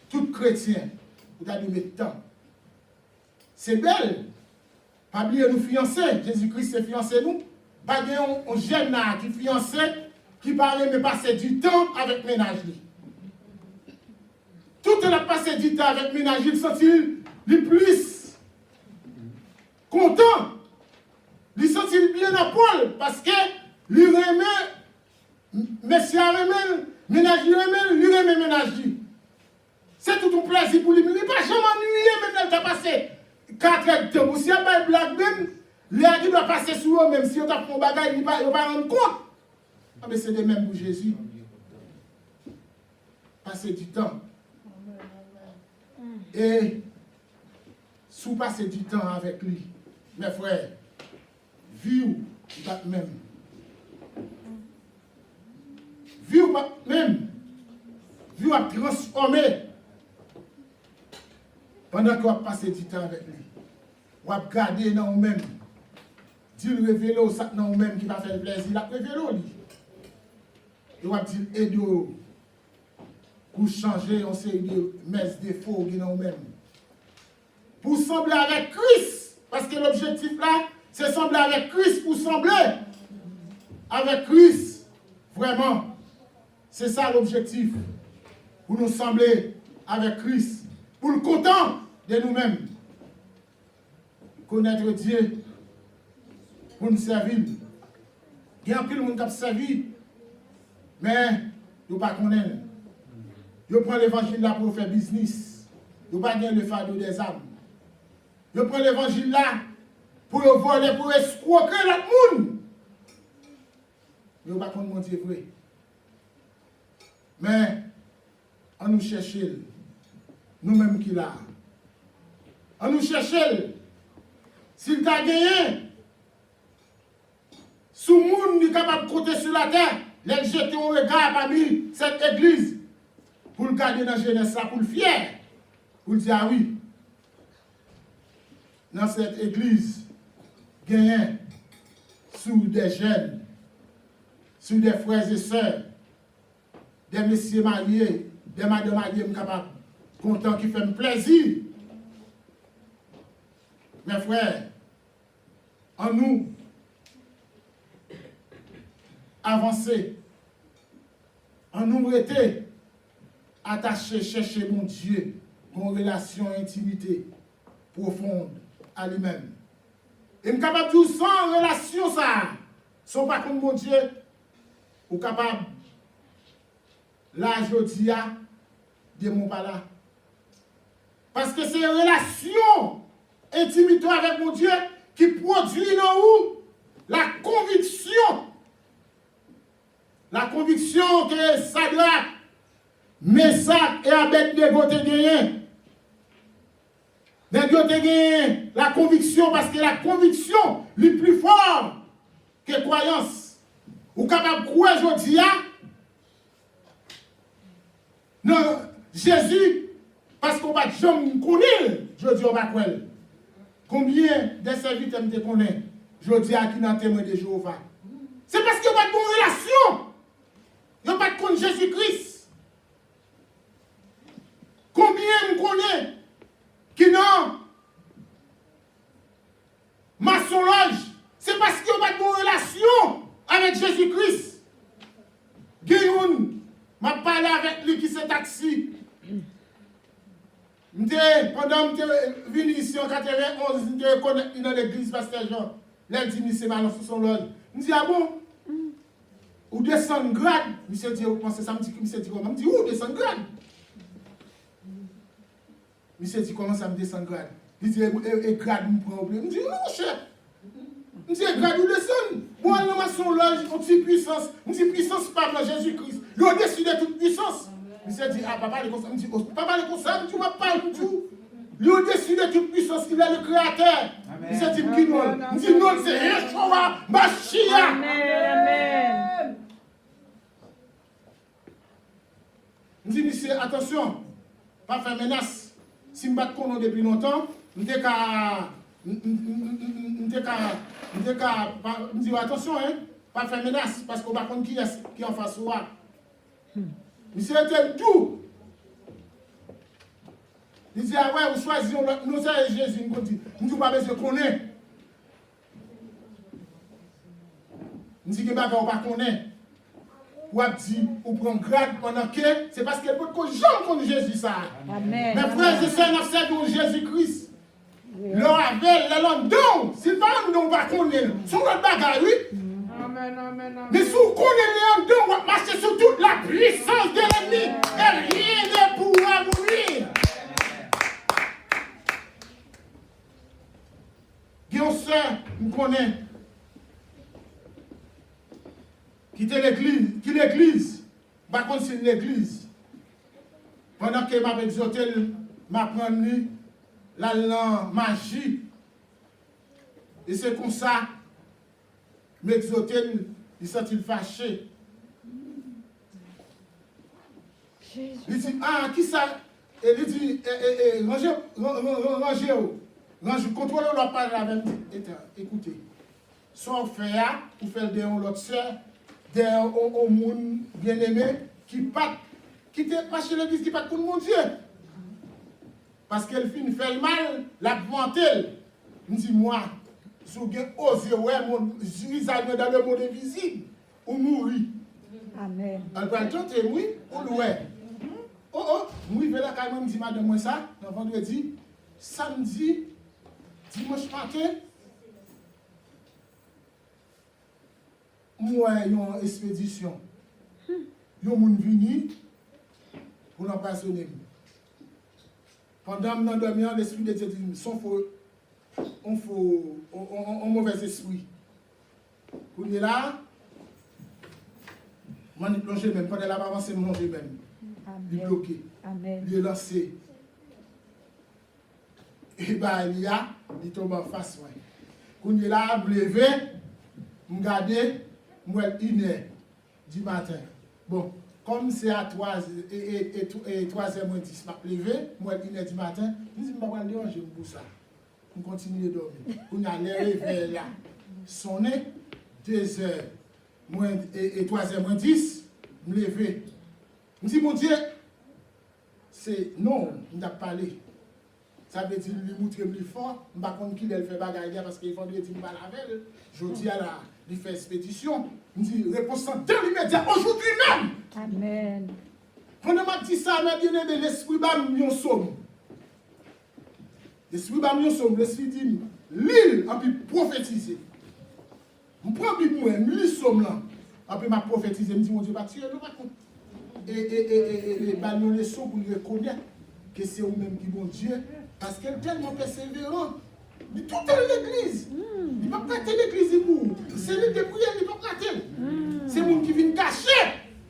Tout chrétien, vous avez mis temps. C'est belle. Pas oublier nous fiancer. Jésus-Christ s'est fiancé nous. Pas de un jeune qui fiancé, qui parlait mais passer du temps avec ménage. Tout le monde a passé du temps avec ménage, il sentit le plus content. Il sentit bien à Paul parce que lui remet, monsieur remet, ménage lui remet ménage. C'est tout un plaisir pour lui. Il ne va jamais ennuyé, même s'il a passé 4 heures de temps. Si il n'y a pas de blague même, l'air qui doit passer sur eux, même si on a fait un bagage, il ne va pas rendre compte. Ah, mais c'est de même pour Jésus. Passer du temps. Et si vous passez du temps avec lui, mes frères, vie pas même. Vie pas même. Vie à transformer. Pendant que vous passez du temps avec lui. Vous regardez dans vous-même. Dieu révèle ça dans vous-même qui va faire plaisir. Il a révélé lui. Et vous dire aidez-vous pour changer on série de mes défauts qui dans vous-même. Pour sembler avec Christ. Parce que l'objectif là, c'est sembler avec Christ pour sembler avec Christ. Vraiment. C'est ça l'objectif. Pour nous sembler avec Christ. Pour le content de nous-mêmes. Connaître Dieu. Pour nous servir. Il y a un peu de monde qui a servi. Mais, ils ne pas connaître. Ils prennent l'évangile là pour faire business. Ils ne pas gagner le fardeau des âmes. Ils prennent l'évangile là pour voler, pour escroquer l'autre monde. Ils ne pas connaître mon Dieu vrai. Mais, on nous cherche, nous-mêmes qui là. On nous cherche, s'il t'a gagné, sous le monde est capable de compter sur la terre, les jeter au regard parmi cette église, pour le garder dans la jeunesse, pour le fier, pour le dire ah oui. Dans cette église, gagné sous des jeunes, sous des frères et sœurs, des messieurs mariés, des madames mariées capables, contents qui font plaisir. Mes frères, en nous, avancer, en nous rester attachés, chercher mon Dieu, une relation, intimité profonde à lui-même. Et je suis capable de dire sans relation, ça, sans pas comme mon Dieu, ou capable, là, je dis, de mon pas là. Parce que c'est une relation, intimité avec mon Dieu, qui produit dans vous la conviction. La conviction que Sadrach, Meshach et Abednego te gagné. Mais Dieu te gagné la conviction parce que la conviction est plus forte que croyance. Ou capable de croire aujourd'hui, non, Jésus, parce qu'on va jamais connaître, je dis on va croire. Combien de serviteurs me connaissent, je dis à qui dans témoin de Jéhovah. C'est parce qu'il n'y a pas de bonne relation. Il n'y a pas de connaître Jésus-Christ. Combien me connaissent qui n'ont maçonnage, c'est parce qu'il n'y a pas de bonne relation avec Jésus-Christ. Guillaume m'a parlé avec lui qui s'est taxi. Pendant que je suis venu ici en 91, je connais dans l'église Pasteur Jean. Lundi, c'est mal sur son loge. Je me dis, ah bon? Ou descendre grade? Monsieur dit, vous pensez ça? Monsieur dit, comment? Je me dis, où descendre grade? Monsieur dit, comment ça me descend grade? Il dit, et grade me prend au bleu. Je me dis, non, chef. Je me dis, grade ou descendre? Moi, dans ma son loge, on dit puissance. Je me dis, puissance par Jésus-Christ. Il est au-dessus de toute puissance. Monsieur dit, ah, papa, comme ça. Je me dis, papa, comme ça, tu m'as parlé de tout. Il est au-dessus de toute puissance, il est le créateur. Monsieur dit, qui non? Je me dis, non, c'est Yeshua, Mashiach. Amen. Je dis, monsieur, attention, pas faire menace. Si je ne bats pas depuis longtemps, je dis, attention, hein, pas faire menace, parce qu'on ne sait pas qui est en face de moi. Monsieur était tout. Il dit, ah ouais, vous choisissez, nous sommes Jésus, nous dit, nous ne pas besoin de connaître. Nous dit que vous ne pas connaître. Ou a dit, ou prend grade pendant que, c'est parce que beaucoup de gens connaissent Jésus ça. Amen. Mes frères et sœurs, nous servons Jésus-Christ. Leur avec, leur don, c'est pas nous ne pas connaître. Son autre bagarre, oui. Amen, amen, amen. Mais si vous connaissez les don, on va marcher sur toute la puissance de l'ennemi. Et rien ne pourra mourir. Guillaume sœur, nous connaissons. Quitter l'église, qui l'église, par contre c'est l'église. Pendant que m'a exhorté m'apprendre la langue magie. Et c'est comme ça, m'exoter, il s'est fâché. Il dit, ah, qui ça? Et il dit, rangez, contrôlez la parole avec écoutez. Soit on fait ça, ou fait des l'autre sœur, des monde bien aimé, qui te pas chez l'église, qui pas pour mon Dieu. Parce qu'elle fait le mal, la mentelle. Il dit, moi, si vous osez, ouais, mon visage dans le monde invisible, ou mourir. Amen. Elle va tenter, oui, ou ouais. Oh, moi, je vais là quand même dire, madame, moi ça, le vendredi, samedi, dimanche matin, moi, il y a une expédition. Il y a un monde venu pour l'empoisonner. Pendant que nous dormions, l'esprit de Dieu dit, on mauvais esprit. Pour nous là, je vais plonger même, pendant la avance, je vais plonger même. Il est bloqué. Amen. Il est lancé. Et bien, il tombe en face. Quand il est là, je me lever, je me garde, je me 1h du matin. Bon, comme c'est à 3h10, je me lever, je me 1h du matin, je me dis, je ne vais pas le déranger pour ça. Je continue de dormir. Quand il y a les réveils là, sonné, 2h et 3h10, je me lever. Je me dis, mon Dieu, c'est non, il n'a pas parlé. Ça veut dire lui montrer plus fort. Je ne sais pas qui elle fait bagaille parce qu'il faut dire qu'il va la veille. Je dis à la, il fait expédition. Je me dis, réponse dans l'immédiat, aujourd'hui même. Amen. Pendant que je dis ça, je bien aimé l'esprit bam yon somme. L'esprit bam yon somme, l'esprit dit, l'île a pu prophétiser. Je prends Bible, je lis somme là. Après, je prophétise, je me dis, mon Dieu, va tirer, nous va contre. Et nous laissons pour reconnaître que c'est vous-même qui bon Dieu, parce qu'elle est tellement persévérante. Il tout est l'église. Il ne peut pas prêter l'église pour c'est lui qui prière, il ne peut pas prêter. C'est le monde qui vient cacher.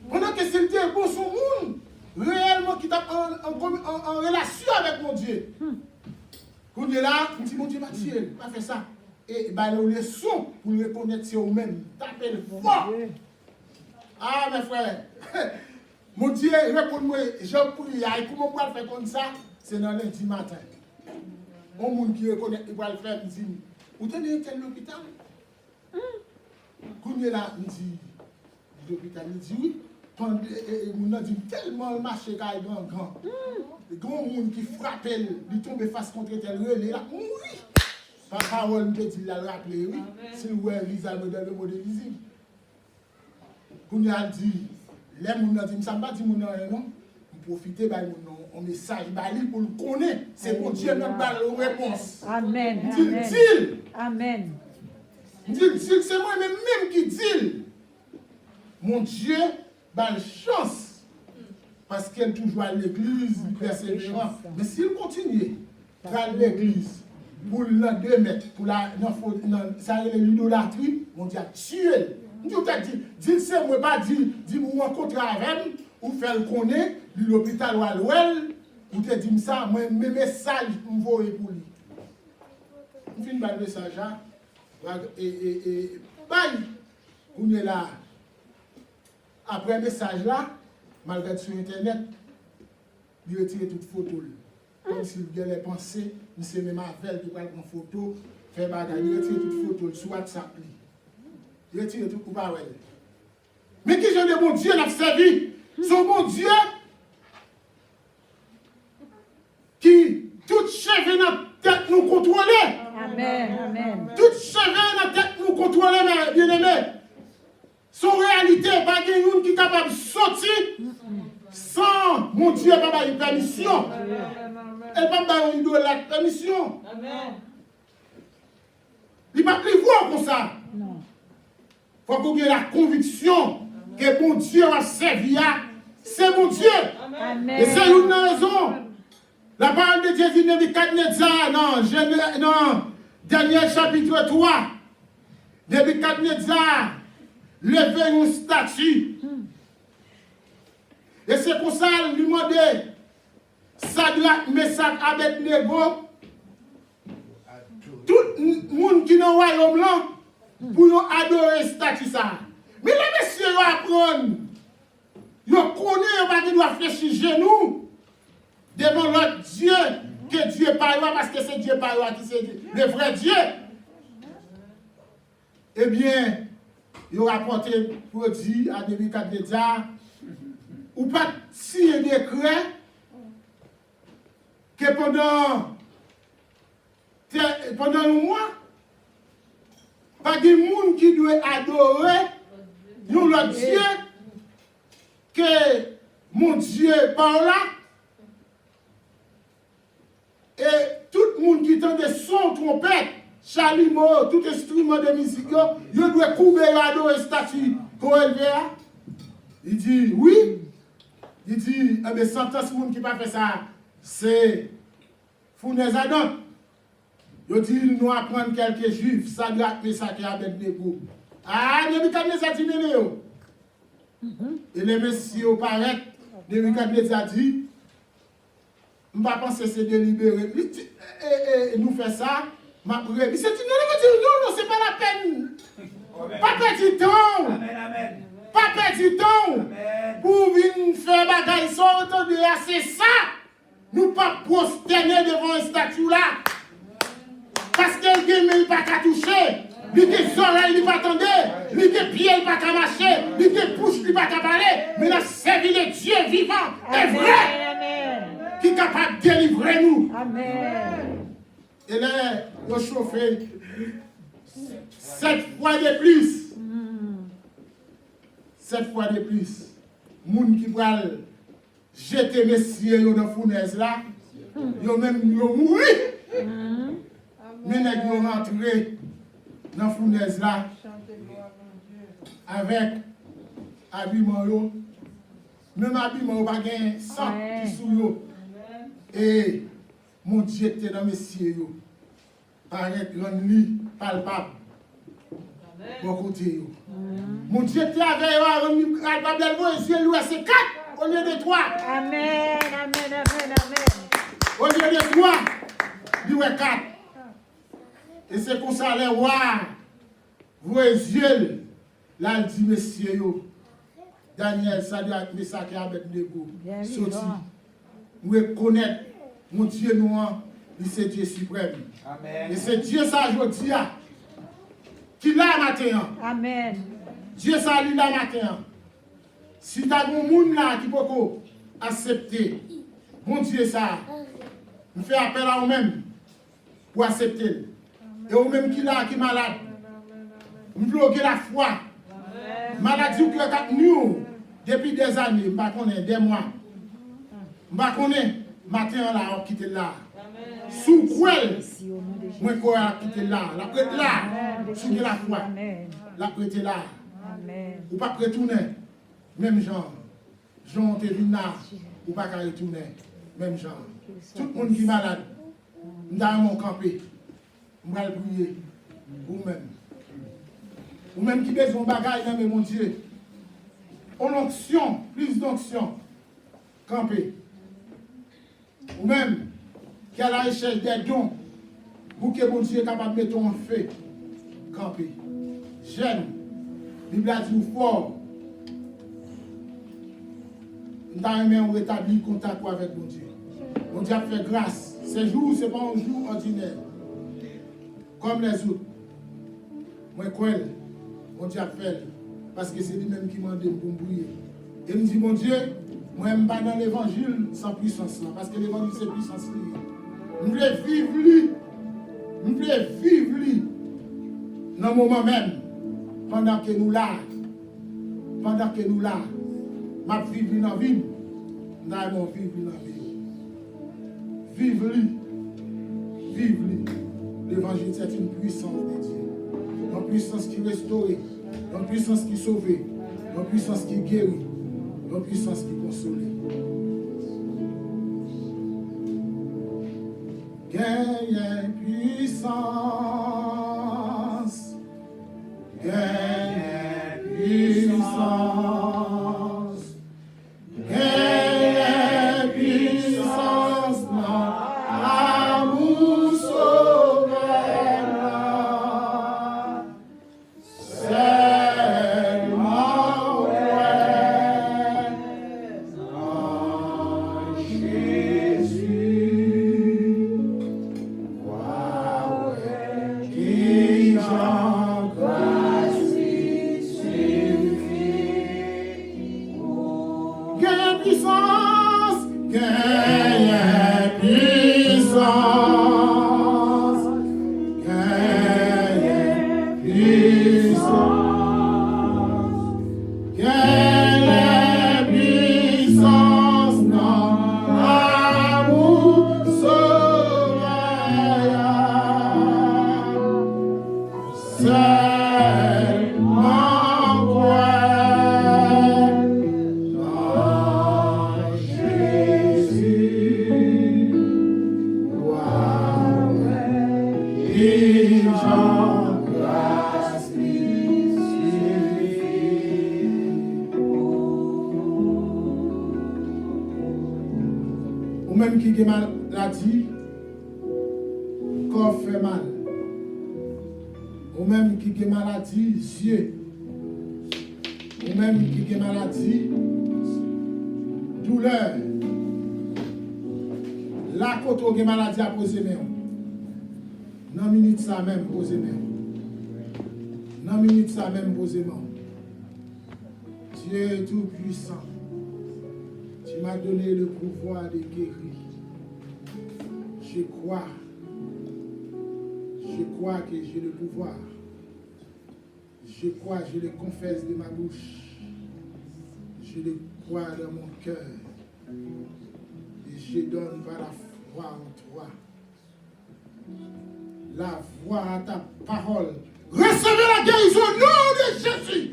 Pendant que c'est le bon son monde, réellement qui est en relation avec mon Dieu. Quand il est là, il dit mon Dieu, Mathieu, il va faire ça. Et nous laissons pour reconnaître c'est vous-même. Tapez fort. Ah, mes frères. Mon Dieu, réponds-moi, je prie, comment on peut faire comme ça? C'est dans lundi matin. Mon monde qui reconnaît, il va le faire, il dit, vous tenez tel l'hôpital? Quand il est là, il dit, l'hôpital, il dit oui. On a dit tellement le marché qui est grand. Les grands monde qui frappe, il tombe face contre tel relais, là, oui. Par parole, il dit, il a rappelé, oui. C'est le visage dans le monde visible. Quand il a dit, les gens ont dit, je ne sais pas si mon nom est non. Profitez de mon message, pour le connaître. C'est pour Dieu notre réponse. Amen. Dit-il. Amen. Dit-il, c'est moi-même qui dit. Mon Dieu, une chance. Parce qu'elle toujours à l'église, persévérant. Mais s'il continue à l'église, pour le 2 mètres, pour ça y est l'idolâtrie, mon Dieu a tué. Nous t'a dit, c'est moi pas dit moi rencontrer avec ou faire le connaître l'hôpital ou à l'ouel, ou te dit ça, moi mes messages m'envoyer pour lui. On fait un message là et bye. On est là. Après message là, malgré sur internet, il retire toute photo. Comme s'il avait les pensées, il s'est même avec qui prend une photo, fait bagarre, il retire toute photo sur WhatsApp. Il retire tout pour pas. Mais qui j'en ai mon Dieu n'a servi? Son bon Dieu qui toute cheveux dans la tête nous contrôler. Amen. Amen. Toute cheveux dans la tête nous contrôler, mes bien-aimés. Son réalité, pas quelqu'un qui est capable de sortir sans mon Dieu pas avoir une permission. Elle pas avoir une permission. Amen. Il ne peut pas plus voir comme ça. Non. Il faut qu'on ait la conviction que mon Dieu a servi. C'est mon Dieu. Amen. Et c'est une raison. La parole de Dieu dit Nebuchadnezzar, non, dernier chapitre 3. Nebuchadnezzar levait une statue. Et c'est pour ça qu'il lui demandait Sadrak, Mesak, Abednego, tout le monde qui est dans le royaume là, pour adorer statue ça. Mais les messieurs apprennent, ils connaissent qu'ils doivent fléchir genoux devant l'autre Dieu, que Dieu n'est pas là, parce que c'est Dieu pas là qui c'est le vrai Dieu. Eh bien, ils ont rapporté pour dire à Nebuchadnezzar, ou pas si un décret que pendant un mois, pas de monde qui doit adorer l'autre Dieu, que mon Dieu par là, et tout le monde qui entend des sons, trompette, chalumeau, tout instrument de musique, il doit couper et adorer statue qu'on élevé. Il dit, oui. Il dit, eh bien, 100 ans, ce monde qui n'a pas fait ça, c'est Founès Adam. Il dit, nous apprenons quelques juifs, Sadrak, Mesak et Abednego. Ah, Nebuchadnezzar dit, et les messieurs paraissent, Nebuchadnezzar dit, je ne vais pas penser que c'est délibéré. Et nous faisons ça, ma prière. Il s'est dit, non, c'est pas la peine. Pas perdre du temps. Amen. Pas perdre du temps. Pour venir faire bagaille, c'est ça. Nous ne pas prosterner devant un statut là. Parce qu'elle ne peut pas toucher. Il a des oreilles, il ne peut pas attendre. Il a des pieds, il ne peut pas marcher. Il a des bouches, il ne peut pas parler. Mais la servi de Dieu vivant est vrai. Amen. Qui est capable de délivrer nous. Amen. Et là, il a chauffé 7 fois de plus. 7 fois de plus. Moun qui va jeter messieurs dans la fournaise là, ils ont même mouru. Mais ils ont rentré dans la fournaise là avec habillement. Même habillement, pas de sang qui sous eux. Et mon Dieu était dans messieurs. Paraît grand lit palpable. Bon côté. Mon Dieu était avec eux, c'est 4 au lieu de 3. Amen. Au lieu de 3, il y a 4. Et c'est comme ça, les rois, vos yeux, là, il dit, messieurs, Daniel, Sadrak, Mesak et Abednego, sorti. Nous reconnaître, mon Dieu noir, c'est Dieu suprême. Amen. Et c'est Dieu ça, je dis, qui l'a matin. Amen. Dieu ça, lui l'a matin. Si tu as un monde là qui peut accepter, mon Dieu ça, nous fait appel à vous-même pour accepter. Et vous-même qui là, qui est malade, nous bloquer la foi. Maladie qui a nous depuis des années, je ne connais des mois. Je ne connais matin là, on quitte là. Sous quoi, moi je quitte là. La prête là, sous la foi. La prête là. Ou pas retourner. Même genre. Jean te venu là, ou pas retourner. Même genre. Tout le monde qui est malade, nous allons camper. Nous allons prier. Vous-même. Ou même qui besoin de bagaille, mais mon Dieu. En onction, plus d'onction. Camper. Ou même qui a la recherche des dons pour que mon Dieu est capable de mettre en feu. Camper. Jeune. Bible a dit fort. Nous avons rétabli contact avec mon Dieu. Mon Dieu a fait grâce. Ce jour, ce n'est pas un jour ordinaire. Comme les autres. Moi, quoi, mon Dieu a fait. Parce que c'est lui-même qui m'a demandé pour me briller. Et il me dit, mon Dieu, moi, je ne suis pas dans l'évangile sans puissance. Parce que l'évangile, c'est puissance. Je voulais vivre lui. Je voulais vivre lui. Dans le moment même. Pendant que nous là. Pendant que nous là. Je vais vivre dans la vie. Nous allons vivre dans la vie. Vive lui. Vive lui. L'évangile, c'est une puissance de Dieu. Une puissance qui restaure. Une puissance qui sauve. Une puissance qui guérit. Une puissance qui console. Gagne puissance. Gagne puissance. Gagne puissance. Ou même qui a maladie, corps fait mal. Ou même qui a maladie, yeux. Ou même qui a maladie, douleur. La côte où maladie a posé même. Dans minute ça même posé même. Dans minute ça même posé même. Dieu tout puissant. Tu m'as donné le pouvoir de guérir. Je crois que j'ai le pouvoir. Je crois, je le confesse de ma bouche. Je le crois dans mon cœur. Et je donne par la foi en toi. La voix à ta parole. Recevez la guérison au nom de Jésus.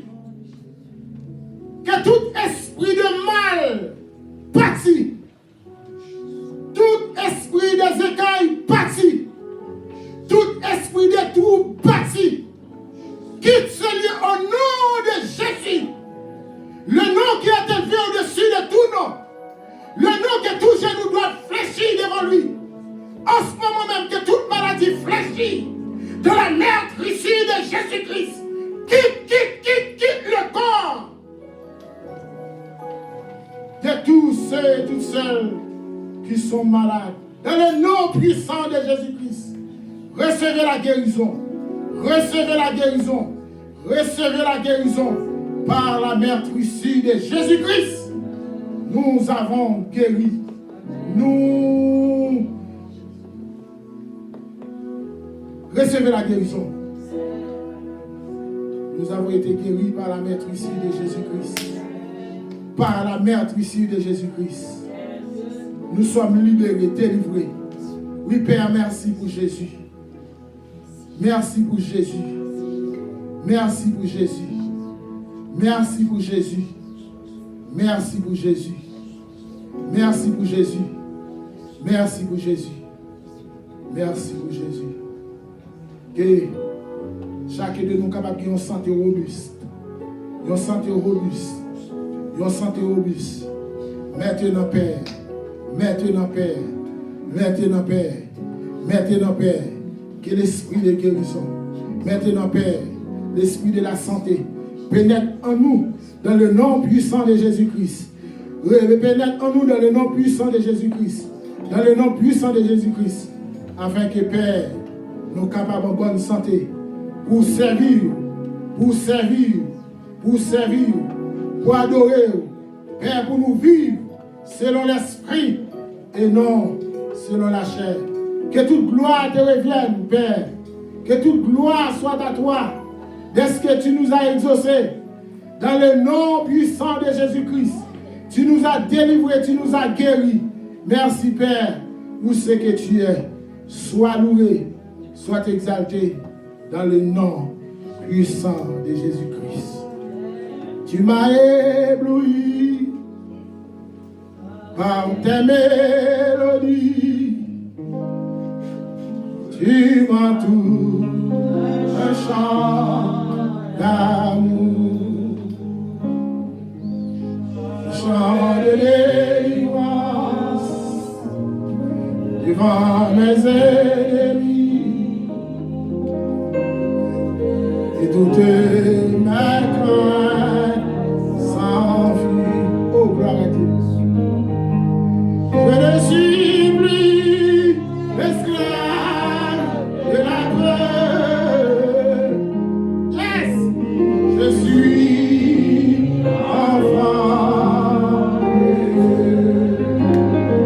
Que tout esprit de mal parti. Tout esprit des écailles parti. Tout esprit de trouble parti. Quitte ce lieu au nom de Jésus. Le nom qui est élevé au-dessus de tout nom. Le nom que tout genou doit fléchir devant lui. En ce moment même que toute maladie fléchit de la meurtrissure de Jésus-Christ. Quitte le corps de tous ceux et toutes celles qui sont malades. Dans le nom puissant de Jésus-Christ, recevez la guérison. Recevez la guérison. Recevez la guérison par la meurtrissure de Jésus-Christ. Nous avons guéri. Nous recevez la guérison. Nous avons été guéris par la meurtrissure de Jésus-Christ. Par la meurtrissure de Jésus-Christ. Nous sommes libérés, délivrés. Oui, Père, merci pour Jésus. Merci pour Jésus. Merci pour Jésus. Merci pour Jésus. Merci pour Jésus. Merci pour Jésus. Merci pour Jésus. Merci pour Jésus. Que chacun de nous capable de une santé robuste. Une santé robuste. Une santé robuste. Maintenant, Père. Maintenant, Père. Maintenant, Père. Maintenant, Père. Que l'esprit de guérison. Maintenant, Père. L'esprit de la santé. Pénètre en nous dans le nom puissant de Jésus-Christ. Pénètre en nous dans le nom puissant de Jésus-Christ. Dans le nom puissant de Jésus-Christ. Afin que, Père, nous capables en bonne santé pour servir, pour servir, pour servir, pour adorer, Père, pour nous vivre selon l'esprit et non selon la chair. Que toute gloire te revienne, Père. Que toute gloire soit à toi, de ce que tu nous as exaucé. Dans le nom puissant de Jésus-Christ, tu nous as délivrés, tu nous as guéris. Merci, Père, pour ce que tu es. Sois loué, sois exalté dans le nom puissant de Jésus-Christ. Tu m'as ébloui par tes mélodies. Tu m'as tout un chant d'amour, chant de délivrance devant mes ennemis et toutes mes craintes s'enfuient. Oh, gloire à Dieu. Je ne suis plus l'esclave de la peur. Yes, je suis enfant de Dieu.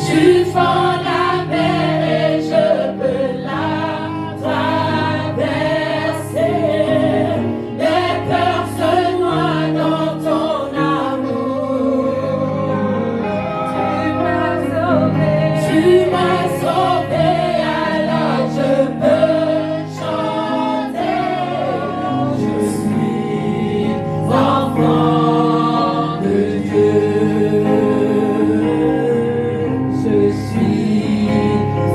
Tu fends la mer et je peux la traverser. Les peurs se noient dans ton amour. Tu m'as sauvé, alors je peux chanter. Je suis enfant de Dieu. Je suis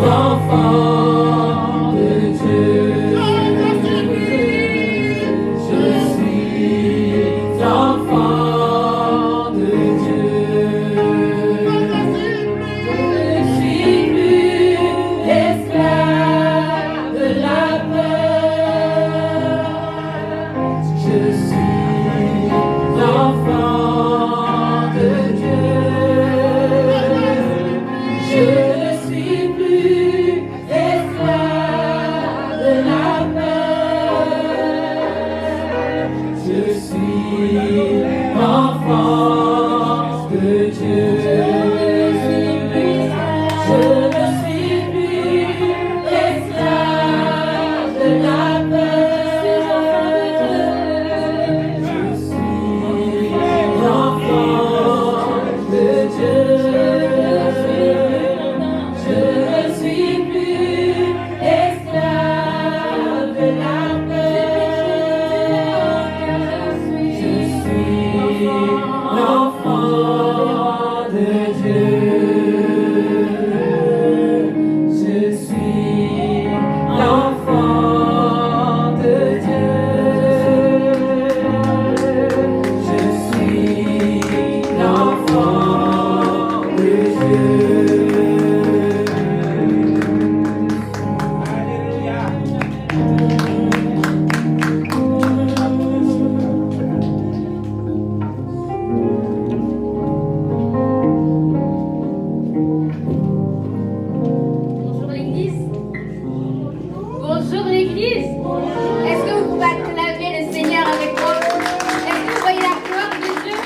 enfant de Dieu. Je suis enfant de Dieu. Je ne suis plus esclave de la peur. Je suis enfant de Dieu. Je ne suis plus esclave de la peur. Je suis enfant de Dieu. Je ne suis plus esclave de la peur. Je suis enfant de Dieu. Je ne suis plus esclave de la peur. Je suis l'enfant de Dieu. Je suis l'enfant de Dieu. Je suis l'enfant de Dieu. Bonjour l'église. Bonjour l'église. Est-ce que vous pouvez acclamer le Seigneur avec moi? Est-ce que vous voyez la gloire de Dieu?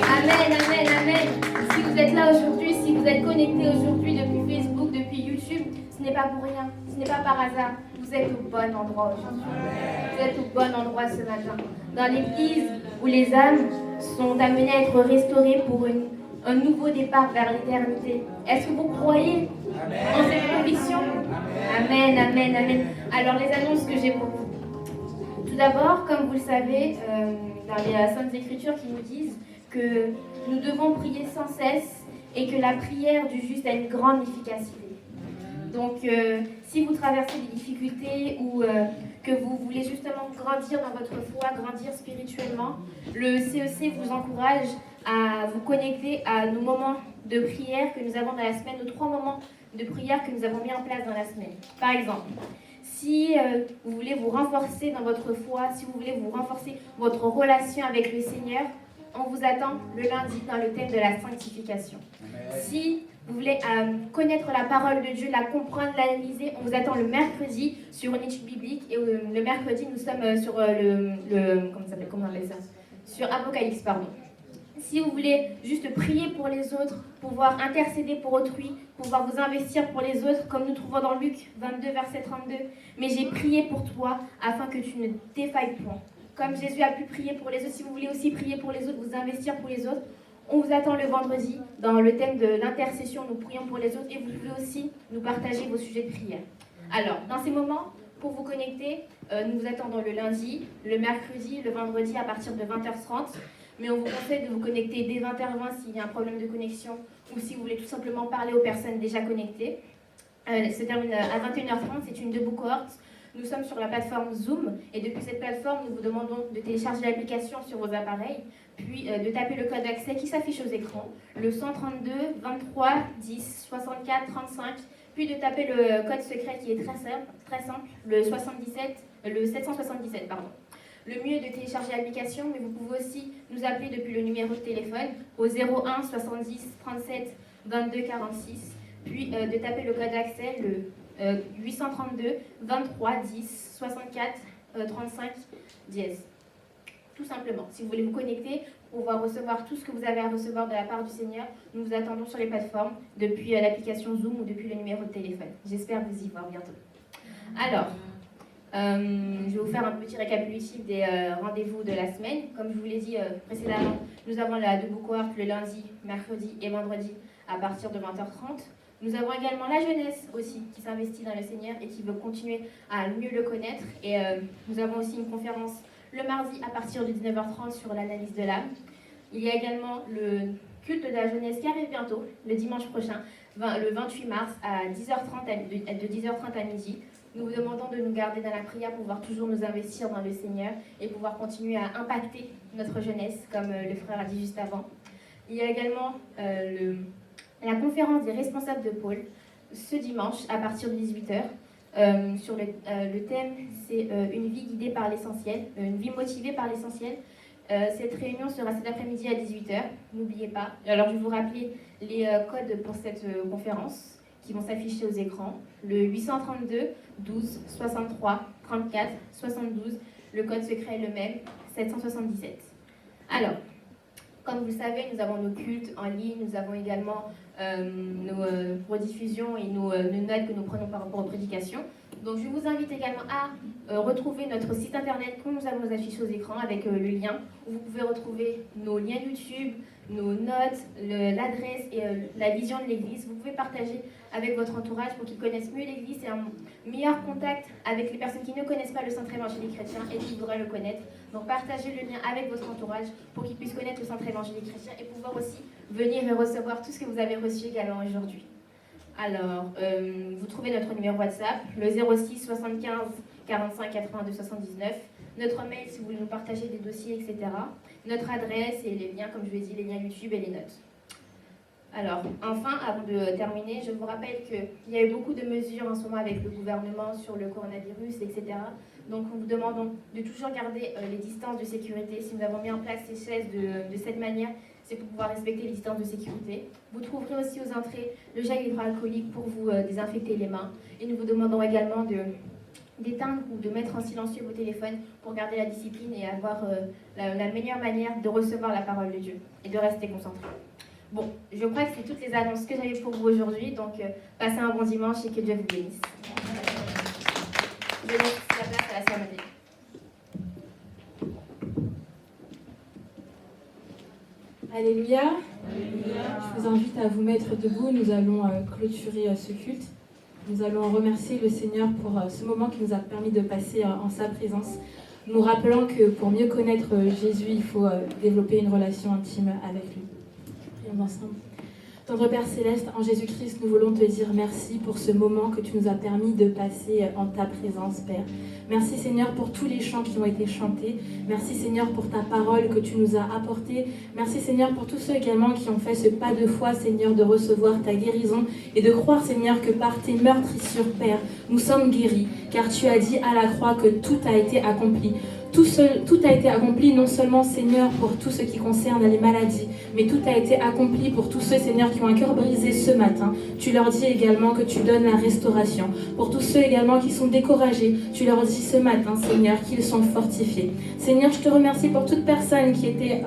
Amen, amen, amen. Si vous êtes là aujourd'hui, si vous êtes connectés aujourd'hui depuis Facebook, depuis YouTube, ce n'est pas pour rien, ce n'est pas par hasard. Vous êtes au bon endroit aujourd'hui. Vous êtes au bon endroit ce matin. Dans l'église où les âmes sont amenées à être restaurées pour un nouveau départ vers l'éternité. Est-ce que vous croyez en cette conviction? Amen, amen, amen. Alors les annonces que j'ai pour vous. Tout d'abord, comme vous le savez, dans les Saintes Écritures qui nous disent que nous devons prier sans cesse et que la prière du juste a une grande efficacité. Donc, si vous traversez des difficultés ou que vous voulez justement grandir dans votre foi, grandir spirituellement, le CEC vous encourage à vous connecter à nos moments de prière que nous avons dans la semaine, nos 3 moments de prière que nous avons mis en place dans la semaine. Par exemple, si vous voulez vous renforcer dans votre foi, si vous voulez vous renforcer votre relation avec le Seigneur, on vous attend le lundi dans le thème de la sanctification. Si vous voulez connaître la parole de Dieu, la comprendre, l'analyser, on vous attend le mercredi sur une étude biblique. Et le mercredi, nous sommes sur comment on appelle ça? Sur Apocalypse, pardon. Si vous voulez juste prier pour les autres, pouvoir intercéder pour autrui, pouvoir vous investir pour les autres, comme nous trouvons dans Luc 22, verset 32. Mais j'ai prié pour toi afin que tu ne défailles point. Comme Jésus a pu prier pour les autres, si vous voulez aussi prier pour les autres, vous investir pour les autres, on vous attend le vendredi dans le thème de l'intercession. Nous prions pour les autres et vous pouvez aussi nous partager vos sujets de prière. Alors, dans ces moments, pour vous connecter, nous vous attendons le lundi, le mercredi, le vendredi à partir de 20h30. Mais on vous conseille de vous connecter dès 20h20 s'il y a un problème de connexion ou si vous voulez tout simplement parler aux personnes déjà connectées. Se termine à 21h30, c'est une debout cohorte. Nous sommes sur la plateforme Zoom et depuis cette plateforme, nous vous demandons de télécharger l'application sur vos appareils, puis de taper le code d'accès qui s'affiche aux écrans, le 132 23 10 64 35, puis de taper le code secret qui est très simple, le 777, pardon. Le mieux est de télécharger l'application, mais vous pouvez aussi nous appeler depuis le numéro de téléphone au 01 70 37 22 46, puis de taper le code d'accès, le 832 23 10 64 35 dièse. Tout simplement, si vous voulez vous connecter, pouvoir recevoir tout ce que vous avez à recevoir de la part du Seigneur. Nous vous attendons sur les plateformes, depuis l'application Zoom ou depuis le numéro de téléphone. J'espère vous y voir bientôt. Alors, je vais vous faire un petit récapitulatif des rendez-vous de la semaine. Comme je vous l'ai dit précédemment, nous avons la Debout Cohort le lundi, mercredi et vendredi à partir de 20h30. Nous avons également la jeunesse aussi qui s'investit dans le Seigneur et qui veut continuer à mieux le connaître. Et nous avons aussi une conférence le mardi à partir de 19h30 sur l'analyse de l'âme. Il y a également le culte de la jeunesse qui arrive bientôt, le dimanche prochain, le 28 mars à 10h30 de 10h30 à midi. Nous vous demandons de nous garder dans la prière pour pouvoir toujours nous investir dans le Seigneur et pouvoir continuer à impacter notre jeunesse, comme le frère a dit juste avant. Il y a également la conférence des responsables de pôle ce dimanche à partir de 18h. Sur le thème, c'est une vie guidée par l'essentiel, une vie motivée par l'essentiel. Cette réunion sera cet après-midi à 18h. N'oubliez pas. Alors, je vais vous rappeler les codes pour cette conférence qui vont s'afficher aux écrans. Le 832 12 63 34 72. Le code secret est le même, 777. Alors, comme vous le savez, nous avons nos cultes en ligne, nous avons également nos rediffusions et nos notes que nous prenons par rapport aux prédications. Donc je vous invite également à retrouver notre site internet que nous avons affiché aux écrans avec le lien où vous pouvez retrouver nos liens YouTube, nos notes, l'adresse et la vision de l'église. Vous pouvez partager avec votre entourage pour qu'ils connaissent mieux l'église et un meilleur contact avec les personnes qui ne connaissent pas le centre évangélique chrétien et qui voudraient le connaître. Donc partagez le lien avec votre entourage pour qu'ils puissent connaître le centre évangélique chrétien et pouvoir aussi venir et recevoir tout ce que vous avez reçu également aujourd'hui. Alors, vous trouvez notre numéro WhatsApp, le 06 75 45 82 79. Notre mail si vous voulez nous partager des dossiers, etc. Notre adresse et les liens, comme je vous l'ai dit, les liens YouTube et les notes. Alors, enfin, avant de terminer, je vous rappelle qu'il y a eu beaucoup de mesures en ce moment avec le gouvernement sur le coronavirus, etc. Donc, nous vous demandons de toujours garder les distances de sécurité. Si nous avons mis en place ces chaises de cette manière, c'est pour pouvoir respecter les distances de sécurité. Vous trouverez aussi aux entrées le gel hydroalcoolique pour vous désinfecter les mains. Et nous vous demandons également d'éteindre ou de mettre en silencieux vos téléphones pour garder la discipline et avoir la meilleure manière de recevoir la parole de Dieu et de rester concentré. Bon, je crois que c'est toutes les annonces que j'avais pour vous aujourd'hui, donc passez un bon dimanche et que Dieu vous bénisse. Je laisse la place à la sœur Mathilde. Alléluia. Je vous invite à vous mettre debout. Nous allons clôturer ce culte. Nous allons remercier le Seigneur pour ce moment qui nous a permis de passer en sa présence. Nous rappelant que pour mieux connaître Jésus, il faut développer une relation intime avec lui. Prions ensemble. Tendre Père Céleste, en Jésus-Christ, nous voulons te dire merci pour ce moment que tu nous as permis de passer en ta présence, Père. Merci Seigneur pour tous les chants qui ont été chantés. Merci Seigneur pour ta parole que tu nous as apportée. Merci Seigneur pour tous ceux également qui ont fait ce pas de foi, Seigneur, de recevoir ta guérison et de croire, Seigneur, que par tes meurtrissures, Père, nous sommes guéris. Car tu as dit à la croix que tout a été accompli. Tout a été accompli non seulement, Seigneur, pour tout ce qui concerne les maladies, mais tout a été accompli pour tous ceux, Seigneur, qui ont un cœur brisé ce matin. Tu leur dis également que tu donnes la restauration. Pour tous ceux également qui sont découragés, tu leur dis ce matin, Seigneur, qu'ils sont fortifiés. Seigneur, je te remercie pour toute personne qui était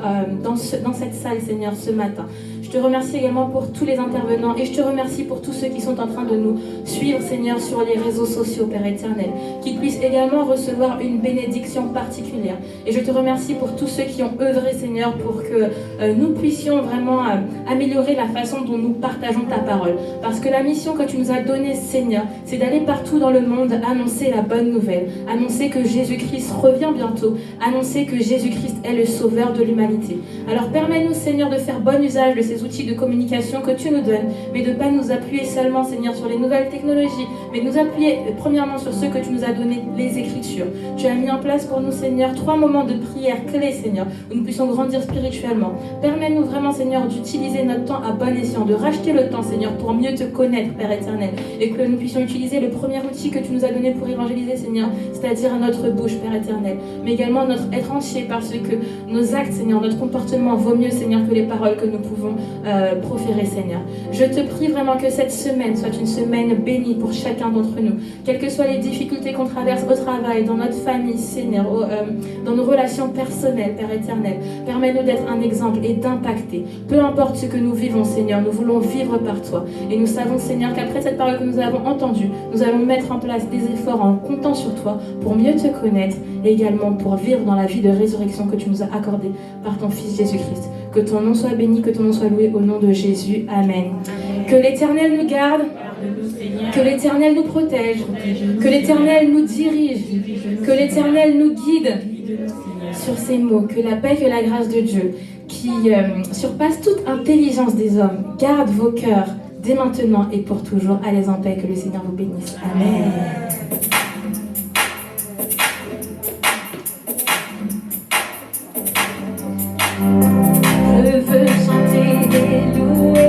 dans cette salle, Seigneur, ce matin. Je te remercie également pour tous les intervenants et je te remercie pour tous ceux qui sont en train de nous suivre, Seigneur, sur les réseaux sociaux, Père éternel. Qu'ils puissent également recevoir une bénédiction particulière. Et je te remercie pour tous ceux qui ont œuvré, Seigneur, pour que nous puissions vraiment améliorer la façon dont nous partageons ta parole. Parce que la mission que tu nous as donnée, Seigneur, c'est d'aller partout dans le monde annoncer la bonne nouvelle. Annoncer que Jésus-Christ revient bientôt. Annoncer que Jésus-Christ est le sauveur de l'humanité. Alors permets-nous, Seigneur, de faire bon usage de ces outils de communication que tu nous donnes, mais de ne pas nous appuyer seulement, Seigneur, sur les nouvelles technologies, mais de nous appuyer premièrement sur ce que tu nous as donné, les Écritures. Tu as mis en place pour nous, Seigneur, 3 moments de prière clés, Seigneur, où nous puissions grandir spirituellement. Permets-nous vraiment, Seigneur, d'utiliser notre temps à bon escient, de racheter le temps, Seigneur, pour mieux te connaître, Père éternel, et que nous puissions utiliser le premier outil que tu nous as donné pour évangéliser, Seigneur, c'est-à-dire notre bouche, Père éternel, mais également notre être entier, parce que nos actes, Seigneur, notre comportement vaut mieux, Seigneur, que les paroles que nous pouvons proférés, Seigneur. Je te prie vraiment que cette semaine soit une semaine bénie pour chacun d'entre nous. Quelles que soient les difficultés qu'on traverse au travail, dans notre famille, Seigneur, dans nos relations personnelles, Père éternel, permets-nous d'être un exemple et d'impacter. Peu importe ce que nous vivons, Seigneur, nous voulons vivre par toi. Et nous savons, Seigneur, qu'après cette parole que nous avons entendue, nous allons mettre en place des efforts en comptant sur toi pour mieux te connaître et également pour vivre dans la vie de résurrection que tu nous as accordée par ton Fils Jésus-Christ. Que ton nom soit béni, que ton nom soit loué au nom de Jésus. Amen. Que l'Éternel nous garde, que l'Éternel nous protège, que l'Éternel nous dirige, que l'Éternel nous guide sur ces mots. Que la paix, que la grâce de Dieu, qui surpasse toute intelligence des hommes, garde vos cœurs dès maintenant et pour toujours. Allez en paix, que le Seigneur vous bénisse. Amen. Je veux chanter et louer